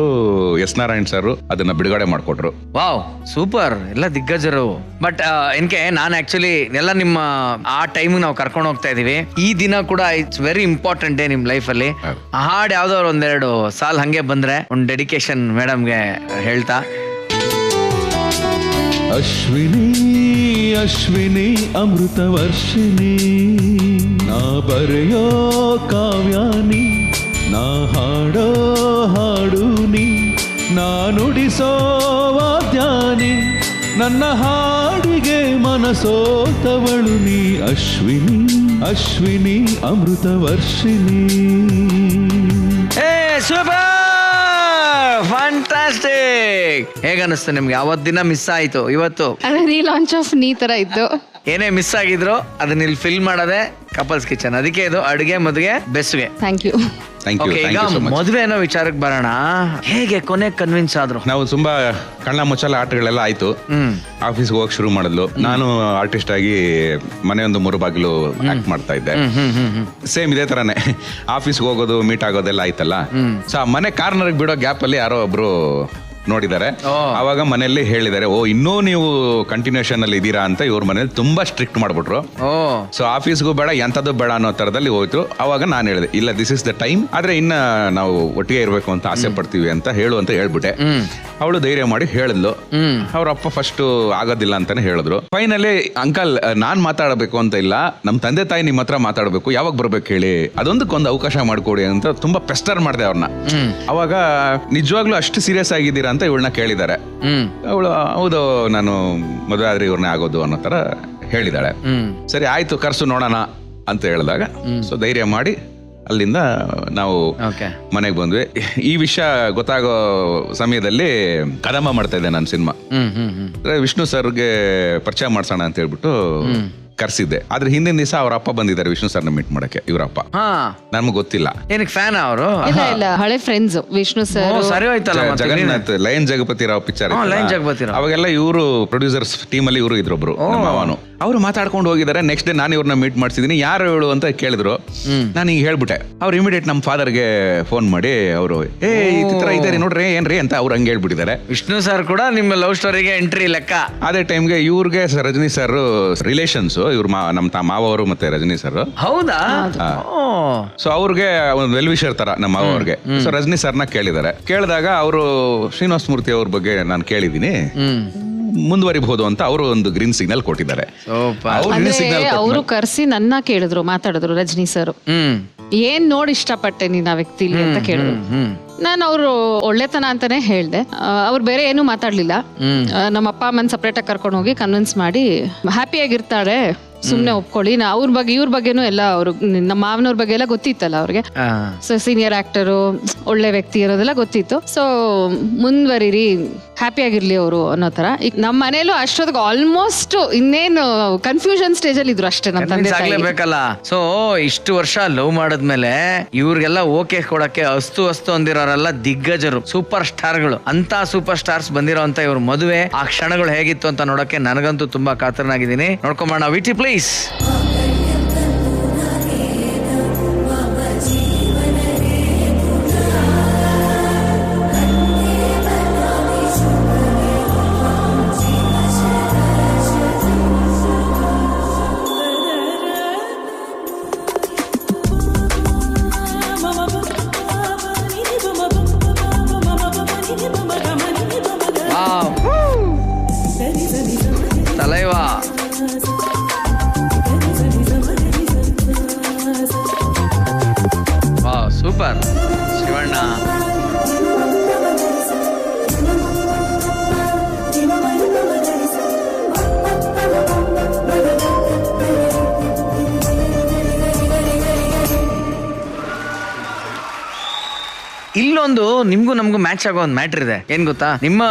S Narayan sir ಅದನ್ನ ಬಿಡುಗಡೆ ಮಾಡ್ಕೊಟ್ರು. ವಾವ್, ಸೂಪರ್, ಎಲ್ಲ ದಿಗ್ಗಜರು. ಬಟ್ ಎನ್ಕೆ ನಾನು ಆಕ್ಚುಲಿ ಎಲ್ಲ ನಿಮ್ಮ ಆ ಟೈಮ್ ನಾವು ಕರ್ಕೊಂಡು ಹೋಗ್ತಾ ಇದೀವಿ. ಈ ದಿನ ಕೂಡ ಇಟ್ಸ್ ವೆರಿ ಇಂಪಾರ್ಟೆಂಟ್ ಡೇ ನಿಮ್ ಲೈಫ್ ಅಲ್ಲಿ. ಹಾಡ್ ಯಾವ್ದಾದ್ರು ಒಂದೆರಡು ಸಾಲ್ ಹಂಗೆ ಬಂದ್ರೆ ಒಂದು ಡೆಡಿಕೇಶನ್ ಮೇಡಮ್ಗೆ ಹೇಳ್ತಾ. ಅಶ್ವಿನಿ ಅಶ್ವಿನಿ ಅಮೃತ ವರ್ಷಿಣಿ, ನಾ ಬರೆಯೋ ಕಾವ್ಯಾನಿ, ನಾ ಹಾಡೋ ಹಾಡು ನೀ, ನಾ ನುಡಿಸೋ ವಾದ್ಯಾನಿ, ನನ್ನ ಹಾಡಿಗೆ ಮನಸೋತವಳು ನೀ. ಅಶ್ವಿನಿ ಅಶ್ವಿನಿ ಅಮೃತ ವರ್ಷಿಣಿ. Super, fantastic. ಹೇಗನ್ನಿಸ್ತು ನಿಮ್ಗೆ? ಅವತ್ ದಿನ ಮಿಸ್ ಆಯ್ತು, ಇವತ್ತು ರೀ ಲಾಂಚ್ ಆಫ್ ನೀ ತರ ಇತ್ತು. ಏನೇ ಮಿಸ್ ಆಗಿದ್ರು ಅದನ್ನ ಇಲ್ಲಿ ಫಿಲ್ ಮಾಡೋದೇ ಕಪಲ್ಸ್ ಕಿಚನ್. ಅದಕ್ಕೆ ಇದು ಅಡುಗೆ ಮದುವೆ ಬೆಸ್ಗೆ. Thank you. ಈಗ ಮದುವೆ ಅನ್ನೋ ವಿಚಾರಕ್ಕೆ ಬರೋಣ. ಹೇಗೆ ಕೊನೆ ಕನ್ವಿನ್ಸ್ ಆದ್ರು? ನಾವು ತುಂಬಾ ಕಣ್ಣ ಮುಚ್ಚಲ ಆಟಗಳೆಲ್ಲ ಆಯ್ತು. ಆಫೀಸ್ಗೆ ಹೋಗಕ್ ಶುರು ಮಾಡಿದ್ಲು. ನಾನು ಆರ್ಟಿಸ್ಟ್ ಆಗಿ ಮನೆ ಒಂದು 3 ಬಾಗಿಲು ಆಕ್ಟ್ ಮಾಡ್ತಾ ಇದ್ದೆ. ಸೇಮ್ ಇದೇ ತರಾನೇ ಆಫೀಸ್ಗೆ ಹೋಗೋದು, ಮೀಟ್ ಆಗೋದೆಲ್ಲ ಆಯ್ತಲ್ಲ. ಸೊ ಆ ಮನೆ ಕಾರ್ನರ್ಗೆ ಬಿಡೋ ಗ್ಯಾಪ್ ಅಲ್ಲಿ ಯಾರೋ ಒಬ್ರು ನೋಡಿದ್ದಾರೆ. ಅವಾಗ ಮನೆಯಲ್ಲಿ ಹೇಳಿದ್ದಾರೆ, ಓ ಇನ್ನೂ ನೀವು ಕಂಟಿನ್ಯೂಷನ್ ಅಲ್ಲಿ ಇದೀರಾ ಅಂತ ಇವ್ರ ಮನೇಲಿ ತುಂಬಾ ಸ್ಟ್ರಿಕ್ಟ್ ಮಾಡ್ಬಿಟ್ರು. ಸೊ ಆಫೀಸ್ಗೂ ಬೇಡ, ಎಂತದ್ದು ಬೇಡ ಅನ್ನೋ ತರದಲ್ಲಿ ಹೋಯ್ತು. ಅವಾಗ ನಾನು ಹೇಳಿದೆ, ಇಲ್ಲ ದಿಸ್ ಇಸ್ ದ ಟೈಮ್, ಆದ್ರೆ ಇನ್ನ ನಾವು ಒಟ್ಟಿಗೆ ಇರ್ಬೇಕು ಅಂತ ಆಸೆ ಪಡ್ತೀವಿ ಅಂತ ಹೇಳು ಅಂತ ಹೇಳ್ಬಿಟ್ಟೆ. ಅವಳು ಧೈರ್ಯ ಮಾಡಿ ಹೇಳಿದ್ಲು. ಅವ್ರ ಅಪ್ಪ ಫಸ್ಟ್ ಆಗೋದಿಲ್ಲ ಅಂತಾನೆ ಹೇಳಿದ್ರು. ಫೈನಲಿ ಅಂಕಲ್ ನಾನ್ ಮಾತಾಡಬೇಕು ಅಂತ ಇಲ್ಲ, ನಮ್ ತಂದೆ ತಾಯಿ ನಿಮ್ಮ ಹತ್ರ ಮಾತಾಡ್ಬೇಕು, ಯಾವಾಗ ಬರ್ಬೇಕು ಹೇಳಿ, ಅದೊಂದಕ್ಕೊಂದು ಅವಕಾಶ ಮಾಡ್ಕೊಡಿ ಅಂತ ತುಂಬಾ ಪೆಸ್ಟರ್ ಮಾಡಿದೆ ಅವ್ರನ್ನ. ಅವಾಗ ನಿಜವಾಗ್ಲೂ ಅಷ್ಟು ಸೀರಿಯಸ್ ಆಗಿದ್ದೀರಾ ಅಂತ ಇವಳನ್ನ ಕೇಳಿದ್ದಾರೆ. ಅವಳು ಹೌದು ನಾನು ಮದುವೆ ಆದ್ರೆ ಇವ್ರನ್ನೇ ಆಗೋದು ಅನ್ನೋ ತರ ಹೇಳಿದಾಳೆ. ಸರಿ ಆಯ್ತು ಕರ್ಸು ನೋಡೋಣ ಅಂತ ಹೇಳಿದಾಗ, ಸೊ ಧೈರ್ಯ ಮಾಡಿ ಅಲ್ಲಿಂದ ನಾವು ಮನೆಗೆ ಬಂದ್ವಿ. ಈ ವಿಷಯ ಗೊತ್ತಾಗೋ ಸಮಯದಲ್ಲಿ ಕದಂಬ ಮಾಡ್ತಾ ಇದ್ದೆ ನಾನು ಸಿನಿಮಾ. ವಿಷ್ಣು ಸರ್ಗೆ ಪರಿಚಯ ಮಾಡ್ಸೋಣ ಅಂತ ಹೇಳ್ಬಿಟ್ಟು ಕರ್ಸಿದ್ದೆ. ಆದ್ರೆ ಹಿಂದಿನ ದಿವಸ ಅವ್ರ ಅಪ್ಪ ಬಂದಿದ್ದಾರೆ ವಿಷ್ಣು ಸರ್ನ ಮೀಟ್ ಮಾಡಕ್ಕೆ. ಇವ್ರಪ್ಪ ನಮ್ಗೆ ಗೊತ್ತಿಲ್ಲ. ಏನಕ್ಕೆ ಫ್ಯಾನ್ ಅವರು? ಇಲ್ಲ, ಹಳೆ ಫ್ರೆಂಡ್ಸ್ ವಿಷ್ಣು ಸರ್. ಸರಿ ಹೋಯ್ತಲ್ಲ. ಜಗನ್ನಾಥ್ ಲಯನ್ ಜಗಪತಿ ರಾವ್ ಪಿಕ್ಚರ್, ಅವಾಗೆಲ್ಲ ಇವರು ಪ್ರೊಡ್ಯೂಸರ್ಸ್ ಟೀಮ್ ಅಲ್ಲಿ ಇವರು ಇದ್ರೊಬ್ರು ಮಾವನು. ಅವ್ರು ಮಾತಾಡ್ಕೊಂಡು ಹೋಗಿದ್ದಾರೆ. ನೆಕ್ಸ್ಟ್ ಡೇ ನಾನು ಇವ್ರನ್ನ ಮೀಟ್ ಮಾಡ್ಸಿದೀನಿ. ಯಾರು ಹೇಳು ಅಂತ ಕೇಳಿದ್ರು. ನಾನು ಹಿಂಗೆ ಹೇಳ್ಬಿಟ್ಟೆ. ಅವ್ರು ಇಮಿಡಿಯೇಟ್ ನಮ್ಮ ಫಾದರ್ಗೆ ಫೋನ್ ಮಾಡಿ ಅವರು ಈ ಚಿತ್ರ ಇದ್ದಾರೆ ನೋಡ್ರಿ ಏನ್ರಿ ಅಂತ ಅವ್ರು ಹಂಗೆ ಹೇಳ್ಬಿಟ್ಟಿದ್ದಾರೆ. ವಿಷ್ಣು ಸರ್ ಕೂಡ ನಿಮ್ಮ ಲವ್ ಸ್ಟೋರಿಗೆ ಎಂಟ್ರಿ ಲೆಕ್ಕ. ಅದೇ ಟೈಮ್ಗೆ ಇವ್ರಿಗೆ ರಜನಿ ಸರ್ ರಿಲೇಷನ್ಸ್, ಇವ್ರ ನಮ್ಮ ಮಾವ ಅವರು ಮತ್ತೆ ರಜನಿ ಸರ್. ಹೌದಾ? ಸೊ ಅವ್ರಿಗೆ ಒಂದು ವೆಲ್ ವಿಷರ್ ತರ ನಮ್ಮ ಮಾವ ಅವ್ರಿಗೆ. ಸೊ ರಜನಿ ಸರ್ನ ಕೇಳಿದಾಗ ಅವರು ಶ್ರೀನಿವಾಸ ಮೂರ್ತಿ ಅವ್ರ ಬಗ್ಗೆ ನಾನು ಕೇಳಿದೀನಿ, ಮುಂದುವರಿಬಹುದು ಅಂತ ಅವರು ಒಂದು ಗ್ರೀನ್ ಸಿಗ್ನಲ್ ಕೊಟ್ಟಿದ್ದಾರೆ. ಅವರು ಕರ್ಸಿ ನನ್ನ ಕೇಳಿದ್ರು, ಮಾತಾಡಿದ್ರು ರಜನಿ ಸರ್. ಏನ್ ನೋಡಿ ಇಷ್ಟಪಟ್ಟೆ ನೀನ್ ಆ ವ್ಯಕ್ತಿಲಿ ಅಂತ ಕೇಳಿದ್ರು. ನಾನು ಅವರು ಒಳ್ಳೆತನ ಅಂತಾನೆ ಹೇಳ್ದೆ. ಅವ್ರು ಬೇರೆ ಏನು ಮಾತಾಡ್ಲಿಲ್ಲ. ನಮ್ಮ ಅಪ್ಪ ಅಮ್ಮನ್ ಸಪ್ರೇಟ್ ಆಗಿ ಕರ್ಕೊಂಡು ಹೋಗಿ ಕನ್ವಿನ್ಸ್ ಮಾಡಿ ಹ್ಯಾಪಿ ಆಗಿರ್ತಾಳೆ, ಸುಮ್ನೆ ಒಪ್ಕೊಳ್ಳಿ. ಅವ್ರ ಬಗ್ಗೆ ಇವ್ರ ಬಗ್ಗೆನೂ ಎಲ್ಲ ಅವ್ರು ನಮ್ಮ ಮಾವನವ್ರ ಬಗ್ಗೆ ಎಲ್ಲ ಗೊತ್ತಿತ್ತಲ್ಲ ಅವ್ರಿಗೆ. ಸೊ ಸೀನಿಯರ್ ಆಕ್ಟರು, ಒಳ್ಳೆ ವ್ಯಕ್ತಿ ಇರೋದೆಲ್ಲ ಗೊತ್ತಿತ್ತು. ಸೊ ಮುಂದುವರಿರಿ, ಹ್ಯಾಪಿ ಆಗಿರ್ಲಿ ಅವರು ಅನ್ನೋ ತರ. ಈಗ ನಮ್ಮ ಮನೇಲೂ ಅಷ್ಟೊತ್ತಿಗೆ ಆಲ್ಮೋಸ್ಟ್ ಇನ್ನೇನು ಕನ್ಫ್ಯೂಷನ್ ಸ್ಟೇಜ್ ಅಲ್ಲಿ ಇದ್ರು ಅಷ್ಟೇ. ನಮ್ಮ ತಂದೆ ಆಗ್ಲೇಬೇಕಲ್ಲ. ಸೊ ಇಷ್ಟು ವರ್ಷ ಲವ್ ಮಾಡಿದ್ಮೇಲೆ ಇವ್ರಿಗೆಲ್ಲ ಓಕೆ ಕೊಡಕ್ಕೆ ಅಸ್ತು ಅಂದಿರೋರೆಲ್ಲ ದಿಗ್ಗಜರು, ಸೂಪರ್ ಸ್ಟಾರ್ಗಳು. ಅಂತ ಸೂಪರ್ ಸ್ಟಾರ್ಸ್ ಬಂದಿರೋ ಅಂತ ಇವ್ರ ಮದುವೆ ಆ ಕ್ಷಣಗಳು ಹೇಗಿತ್ತು ಅಂತ ನೋಡಕ್ಕೆ ನನಗಂತೂ ತುಂಬಾ ಕಾತರನಾಗಿದ್ದೀನಿ. ನೋಡ್ಕೊಂಬೋಣ ವಿಟಿ ಪ್ಲೀಸ್. ತಲೈವಾ ಸೂಪರ್ ಶಿವಣ್ಣ. ಇಲ್ಲೊಂದು ನಿಮ್ಗೂ ನಮಗೂ ಮ್ಯಾಚ್ ಆಗೋ ಒಂದು ಮ್ಯಾಟ್ರ್ ಇದೆ. ಏನ್ ಗೊತ್ತಾ? ನಿಮ್ಮ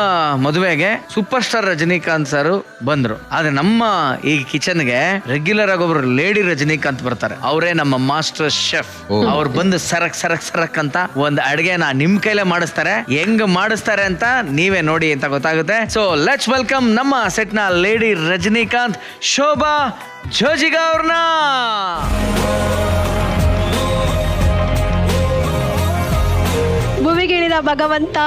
ಮದುವೆಗೆ ಸೂಪರ್ ಸ್ಟಾರ್ ರಜನಿಕಾಂತ್ ಸರ್ ಬಂದ್ರು. ಆದ್ರೆ ನಮ್ಮ ಈ ಕಿಚನ್ಗೆ ರೆಗ್ಯುಲರ್ ಆಗಿ ಒಬ್ರು ಲೇಡಿ ರಜನಿಕಾಂತ್ ಬರ್ತಾರೆ. ಅವರೇ ನಮ್ಮ ಮಾಸ್ಟರ್ ಶೆಫ್. ಅವ್ರು ಬಂದು ಸರಕ್ ಅಂತ ಒಂದ್ ಅಡ್ಗೆನ ನಿಮ್ ಕೈಲೇ ಮಾಡಿಸ್ತಾರೆ. ಹೆಂಗ್ ಮಾಡಿಸ್ತಾರೆ ಅಂತ ನೀವೇ ನೋಡಿ ಅಂತ ಗೊತ್ತಾಗುತ್ತೆ. ಸೊ ಲೆಟ್ಸ್ ವೆಲ್ಕಮ್ ನಮ್ಮ ಸೆಟ್ ನ ಲೇಡಿ ರಜನಿಕಾಂತ್ ಶೋಭಾ ಜೋಜಿಗ ಅವ್ರನ್ನ. ಭುವಿಗಿಳಿದ ಭಗವಂತ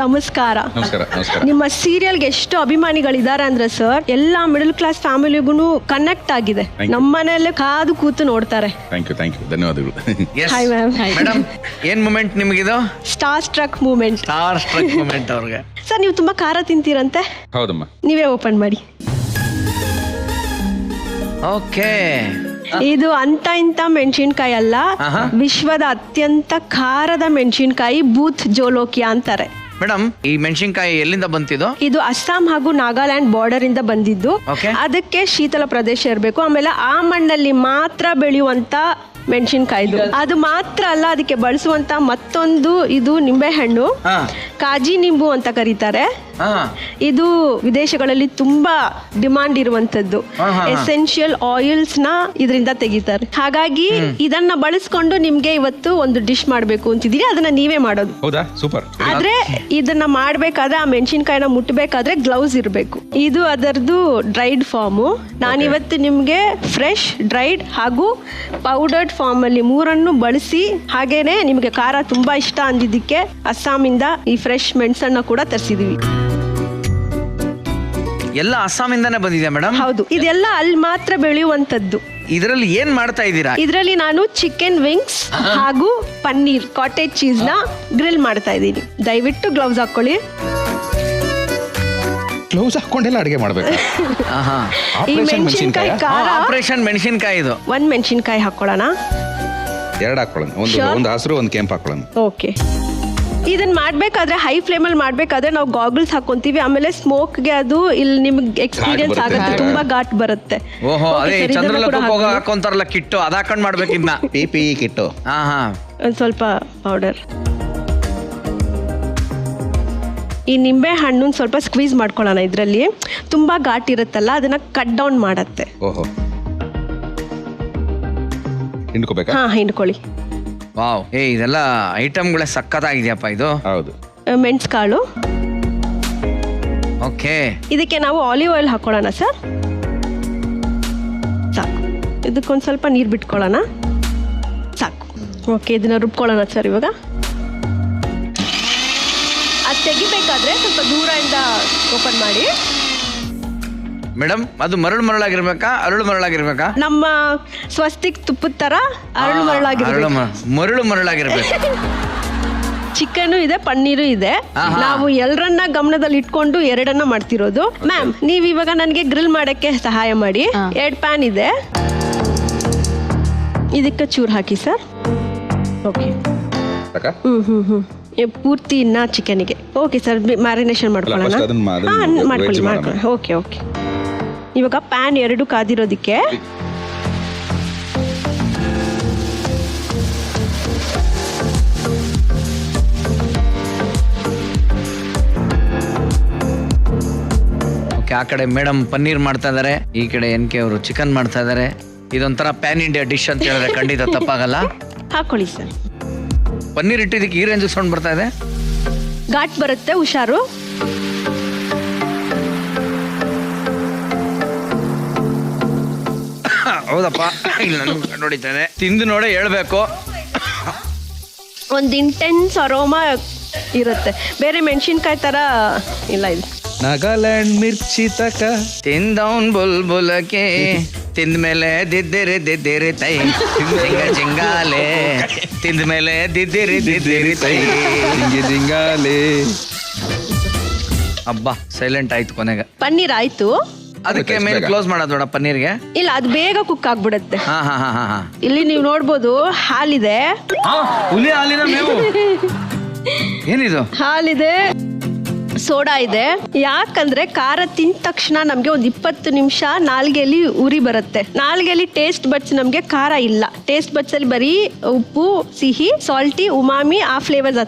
ನಮಸ್ಕಾರ. ನಮಸ್ಕಾರ. ನಿಮ್ಮ ಸೀರಿಯಲ್ಗೆ ಎಷ್ಟು ಅಭಿಮಾನಿಗಳಿದ್ದಾರೆ ಅಂದ್ರೆ ಸರ್, ಎಲ್ಲಾ ಮಿಡಲ್ ಕ್ಲಾಸ್ ಫ್ಯಾಮಿಲಿಗೂ ಕನೆಕ್ಟ್ ಆಗಿದೆ. ನಮ್ಮ ಮನೆಯಲ್ಲೇ ಕಾದು ಕೂತು ನೋಡ್ತಾರೆ. ಥ್ಯಾಂಕ್ ಯು ಧನ್ಯವಾದಗಳು. Hi ma'am. ಮೇಡಮ್ ಏನ್ ಮೂಮೆಂಟ್ ನಿಮಗಿದು? Star struck moment. Star struck moment ಅವ್ರಿಗೆ. ಸರ್ ನೀವು ತುಂಬಾ ಖಾರ ತಿಂತೀರಂತೆ. ಹೌದಮ್ಮ. ನೀವೇ ಓಪನ್ ಮಾಡಿ. ಓಕೆ. ಇದು ಅಂತ ಇಂತ ಮೆಣಸಿನ್ಕಾಯಿ ಅಲ್ಲ, ವಿಶ್ವದ ಅತ್ಯಂತ ಖಾರದ ಮೆಣಸಿನ್ಕಾಯಿ ಬೂತ್ ಜೋಲೋಕಿಯಾ ಅಂತಾರೆ. ಮೇಡಮ್ ಈ ಮೆಣಸಿನ್ಕಾಯಿ ಎಲ್ಲಿಂದ ಬಂತಿದ್ದು? ಇದು ಅಸ್ಸಾಂ ಹಾಗೂ ನಾಗಾಲ್ಯಾಂಡ್ ಬಾರ್ಡರ್ ಇಂದ ಬಂದಿದ್ದು. ಅದಕ್ಕೆ ಶೀತಲ ಪ್ರದೇಶ ಇರಬೇಕು. ಆಮೇಲೆ ಆ ಮಣ್ಣಲ್ಲಿ ಮಾತ್ರ ಬೆಳೆಯುವಂತ ಮೆಣಸಿನ್ಕಾಯ್ದು. ಅದು ಮಾತ್ರ ಅಲ್ಲ, ಅದಕ್ಕೆ ಬಳಸುವಂತ ಮತ್ತೊಂದು ಇದು ನಿಂಬೆಹಣ್ಣು, ಕಾಜಿ ನಿಂಬು ಅಂತ ಕರೀತಾರೆ. ಇದು ವಿದೇಶಗಳಲ್ಲಿ ತುಂಬಾ ಡಿಮಾಂಡ್ ಇರುವಂತದ್ದು. ಎಸೆನ್ಷಿಯಲ್ ಆಯಿಲ್ಸ್ ನ ಇದರಿಂದ ತೆಗಿತಾರೆ. ಹಾಗಾಗಿ ಇದನ್ನ ಬಳಸ್ಕೊಂಡು ನಿಮ್ಗೆ ಇವತ್ತು ಒಂದು ಡಿಶ್ ಮಾಡ್ಬೇಕು ಅಂತಿದೀನಿ. ಅದನ್ನ ನೀವೇ ಮಾಡೋದು. ಹೌದಾ? ಸೂಪರ್. ಆದ್ರೆ ಇದನ್ನ ಮಾಡ್ಬೇಕಾದ್ರೆ ಆ ಮೆಣಸಿನ್ಕಾಯಿನ ಮುಟ್ಟಬೇಕಾದ್ರೆ ಗ್ಲೌಸ್ ಇರಬೇಕು. ಇದು ಅದರದ್ದು ಡ್ರೈಡ್ ಫಾರ್ಮು. ನಾನಿವತ್ತು ನಿಮ್ಗೆ ಫ್ರೆಶ್, ಡ್ರೈಡ್ ಹಾಗೂ ಪೌಡರ್ಡ್ ಫಾರ್ಮ್ ಅಲ್ಲಿ ಮೂರನ್ನು ಬಳಸಿ, ಹಾಗೇನೆ ನಿಮ್ಗೆ ಖಾರ ತುಂಬಾ ಇಷ್ಟ ಅಂದಿದ್ದಕ್ಕೆ ಅಸ್ಸಾಮಿಂದ ಈ ಫ್ರೆಶ್ ಮೆಣಸನ್ನ ಕೂಡ ತರಿಸಿದೀವಿ. ಎಲ್ಲ ಅಸ್ಸಾಮಿಂದಾನೇ ಬಂದಿದೆ ಮೇಡಮ್? ಹೌದು, ಇದೆಲ್ಲ ಅಲ್ಲಿ ಮಾತ್ರ ಬೆಳೆಯುವಂತದ್ದು. ಇದರಲ್ಲಿ ಏನ್ ಮಾಡ್ತಾ ಇದ್ದೀರಾ? ಇದರಲ್ಲಿ ನಾನು ಚಿಕನ್ ವಿಂಗ್ಸ್ ಹಾಗೂ ಪನ್ನೀರ್, ಕಾಟೇಜ್ ಚೀಸ್ ನ ಗ್ರಿಲ್ ಮಾಡ್ತಾ ಇದ್ದೀನಿ. ದಯವಿಟ್ಟು ಗ್ಲೌಸ್ ಹಾಕೊಳ್ಳಿ. ಗ್ಲೌಸ್ ಹಾಕೊಂಡೆಲ್ಲ ಅಡಿಗೆ ಮಾಡ್ಬೇಕು. ಈ ಮೆಣಸಿನ್ಕಾಯಿ ಖಾರ. ಆಪರೇಷನ್ ಮೆಣಸಿನ್ಕಾಯಿ ಇದು. ಒಂದ್ ಮೆಣಸಿನ್ಕಾಯಿ ಹಾಕೊಳ್ಳೋಣ. ಎರಡು ಹಾಕೊಳ್ಳೋಣ. ಒಂದು ಹಸಿರು, ಒಂದು ಕೆಂಪು ಹಾಕೊಳ್ಳೋಣ. ಓಕೆ. ಇದನ್ನ ಮಾಡ್ಬೇಕಾದ್ರೆ ಹೈ ಫ್ಲೇಮಲ್ಲಿ ಮಾಡ್ಬೇಕಾದ್ರೆ ನಾವು ಗಾಗಲ್ಸ್ ಹಾಕೊಂತೀವಿ, ಆಮೇಲೆ ಸ್ಮೋಕ್ಗೆ ಅದು ಇಲ್ಲಿ ನಿಮ್ಗೆ ಎಕ್ಸ್ಪೀರಿಯನ್ಸ್ ಆಗುತ್ತೆ, ತುಂಬಾ ಘಾಟ್ ಬರುತ್ತೆ. ಓಹೋ, ಅದೇ ಚಂದ್ರಲೋಕಕ್ಕೆ ಹಾಕೊಂತಾರಲ್ಲ ಕಿಟ್ಟು, ಅದ್ ಹಾಕೊಂಡ್ ಮಾಡ್ಬೇಕಿದ್ನ ಪಿ ಕಿಟ್ಟು. ಒಂದು ಸ್ವಲ್ಪ ಪೌಡರ್. ಈ ನಿಂಬೆ ಹಣ್ಣು ಸ್ವಲ್ಪ ಸ್ಕ್ವೀಸ್ ಮಾಡ್ಕೊಳ್ಳೋಣ. ಇದರಲ್ಲಿ ತುಂಬಾ ಘಾಟ್ ಇರುತ್ತಲ್ಲ, ಅದನ್ನ ಕಟ್ ಡೌನ್ ಮಾಡತ್ತೆ. ಓಹೋ, ಹಿಂಡ್ಕೋಬೇಕಾ? ಹಾ, ಹಿಂಡ್ಕೊಳ್ಳಿ. ವಾವ್, ಇದೆಲ್ಲ ಐಟಮ್ಗಳೇ ಸಕ್ಕತ್ತಾಗಿದೆಯಪ್ಪ ಇದು. ಹೌದು. ಮೆಣಸ್ಕಾಳು. ಓಕೆ, ಇದಕ್ಕೆ ನಾವು ಆಲಿವ್ ಆಯಿಲ್ ಹಾಕೊಳ್ಳೋಣ ಸರ್. ಸಾಕು. ಇದಕ್ಕೊಂದು ಸ್ವಲ್ಪ ನೀರು ಬಿಟ್ಕೊಳ್ಳೋಣ. ಸಾಕು. ಓಕೆ, ಇದನ್ನ ರುಬ್ಕೊಳ್ಳೋಣ ಸರ್. ಇವಾಗ ಅದು ತೆಗಿಬೇಕಾದ್ರೆ ಸ್ವಲ್ಪ ದೂರದಿಂದ ಓಪನ್ ಮಾಡಿ. ಮೇಡಮ್, ಅದು ಮರಳಾಗಿರ್ಬೇಕಾ ಅರಳು ಮರಳಾಗಿರ್ಬೇಕಾ? ನಮ್ಮ ಸ್ವಸ್ತಿಕ್ ತುಪ್ಪದ ತರ ಅರಳು ಮರಳಾಗಿರ್ಬೇಕು. ಚಿಕನ್ ಇದೆ, ಪನ್ನೀರು ಇದೆ. ನಾವು ಎಲ್ಲರನ್ನ ಗಮನದಲ್ಲಿ ಇಟ್ಕೊಂಡು ಎರಡನ್ನ ಮಾಡ್ತಿರೋದು. ಮ್ಯಾಮ್, ನೀವ್ ಇವಾಗ ನನಗೆ ಗ್ರಿಲ್ ಮಾಡಕ್ಕೆ ಸಹಾಯ ಮಾಡಿ. 2 ಪ್ಯಾನ್ ಇದೆ, ಇದಕ್ಕೆ ಚೂರು ಹಾಕಿ ಸರ್. ಓಕೆ. ಪೂರ್ತಿ ಇನ್ನ ಚಿಕನ್ಗೆ. ಓಕೆ ಸರ್, ಮ್ಯಾರಿನೇಷನ್ ಮಾಡ್ಕೊಳ್ಳೋಣ. ಮಾಡ್ಕೊಳ್ಳಿ. ಓಕೆ. ಇವಾಗ ಪ್ಯಾನ್ 2 ಕಾದಿರೋದಕ್ಕೆ ಓಕೆ, ಆ ಕಡೆ ಮೇಡಮ್ ಪನ್ನೀರ್ ಮಾಡ್ತಾ ಇದಾರೆ, ಈ ಕಡೆ NK ಅವರು ಚಿಕನ್ ಮಾಡ್ತಾ ಇದಾರೆ. ಇದೊಂಥರ ಪ್ಯಾನ್ ಇಂಡಿಯಾ ಡಿಶ್ ಅಂತ ಹೇಳಿದ್ರೆ ಖಂಡಿತ ತಪ್ಪಾಗಲ್ಲ. ಹಾಕೊಳ್ಳಿ ಸರ್. ಪನ್ನೀರ್ ಇಟ್ಟಿದ್ದಕ್ಕೆ ಈ ರೇಂಜ್ ಸೌಂಡ್ ಬರ್ತಾ ಇದೆ. ಘಾಟ್ ಬರುತ್ತೆ, ಹುಷಾರು. ಹೌದಪ್ಪ, ನೋಡಿದ್ದೇನೆ, ತಿಂದು ನೋಡೇ ಹೇಳ್ಬೇಕು. ಒಂದು ಇಂಟೆನ್ಸ್ ಅರೋಮಾ ಇರುತ್ತೆ, ಬೇರೆ ಮೆಣಸಿನ್ಕಾಯಿ ತರ ಇಲ್ಲ ಇದು. ನಾಗಾಲ್ಯಾಂಡ್ ಮಿರ್ಚಿ ತಕ ತಿಂದವನ್ ಬುಲ್ಬುಲಕ್ಕೆ ತಿಂದ ಮೇಲೆ ದಿದ್ದಿರಿ ತೈ ಜಿಂಗಾಲೆ ತಿಂದ ಮೇಲೆ ದಿದ್ದಿರಿ ತೈ ಜಿಂಗಾಲೆ. ಅಬ್ಬಾ, ಸೈಲೆಂಟ್ ಆಯ್ತು ಕೊನೆಗೆ. ಪನ್ನೀರ್ ಆಯ್ತು. ಅದಕ್ಕೆ ಮೇಲೆ ಕ್ಲೋಸ್ ಮಾಡೋದು ನೋಡ ಪನ್ನೀರ್ಗೆ. ಇಲ್ಲ, ಅದು ಬೇಗ ಕುಕ್ ಆಗ್ಬಿಡುತ್ತೆ. ಹಾ. ಇಲ್ಲಿ ನೀವು ನೋಡ್ಬೋದು, ಹಾಲಿದೆ. ಹುಲಿ ಹಾಲಿನ ಮೇವು. ಏನಿದು? ಹಾಲಿದೆ, ಸೋಡಾ ಇದೆ. ಯಾಕಂದ್ರೆ ಖಾರ ತಿಂದ ತಕ್ಷಣ ನಮ್ಗೆ ಒಂದು 20 ನಿಮಿಷ ನಾಲ್ಗೆಯಲ್ಲಿ ಉರಿ ಬರುತ್ತೆ. ನಾಲ್ಗೆಯಲ್ಲಿ ಟೇಸ್ಟ್ ಬಡ್ಸ್ ನಮ್ಗೆ ಖಾರ ಇಲ್ಲ. ಟೇಸ್ಟ್ ಬಡ್ಸ್ ಅಲ್ಲಿ ಬರೀ ಉಪ್ಪು, ಸಿಹಿ, ಸಾಲ್ಟಿ, ಉಮಾಮಿ ಆ ಫ್ಲೇವರ್ಸ್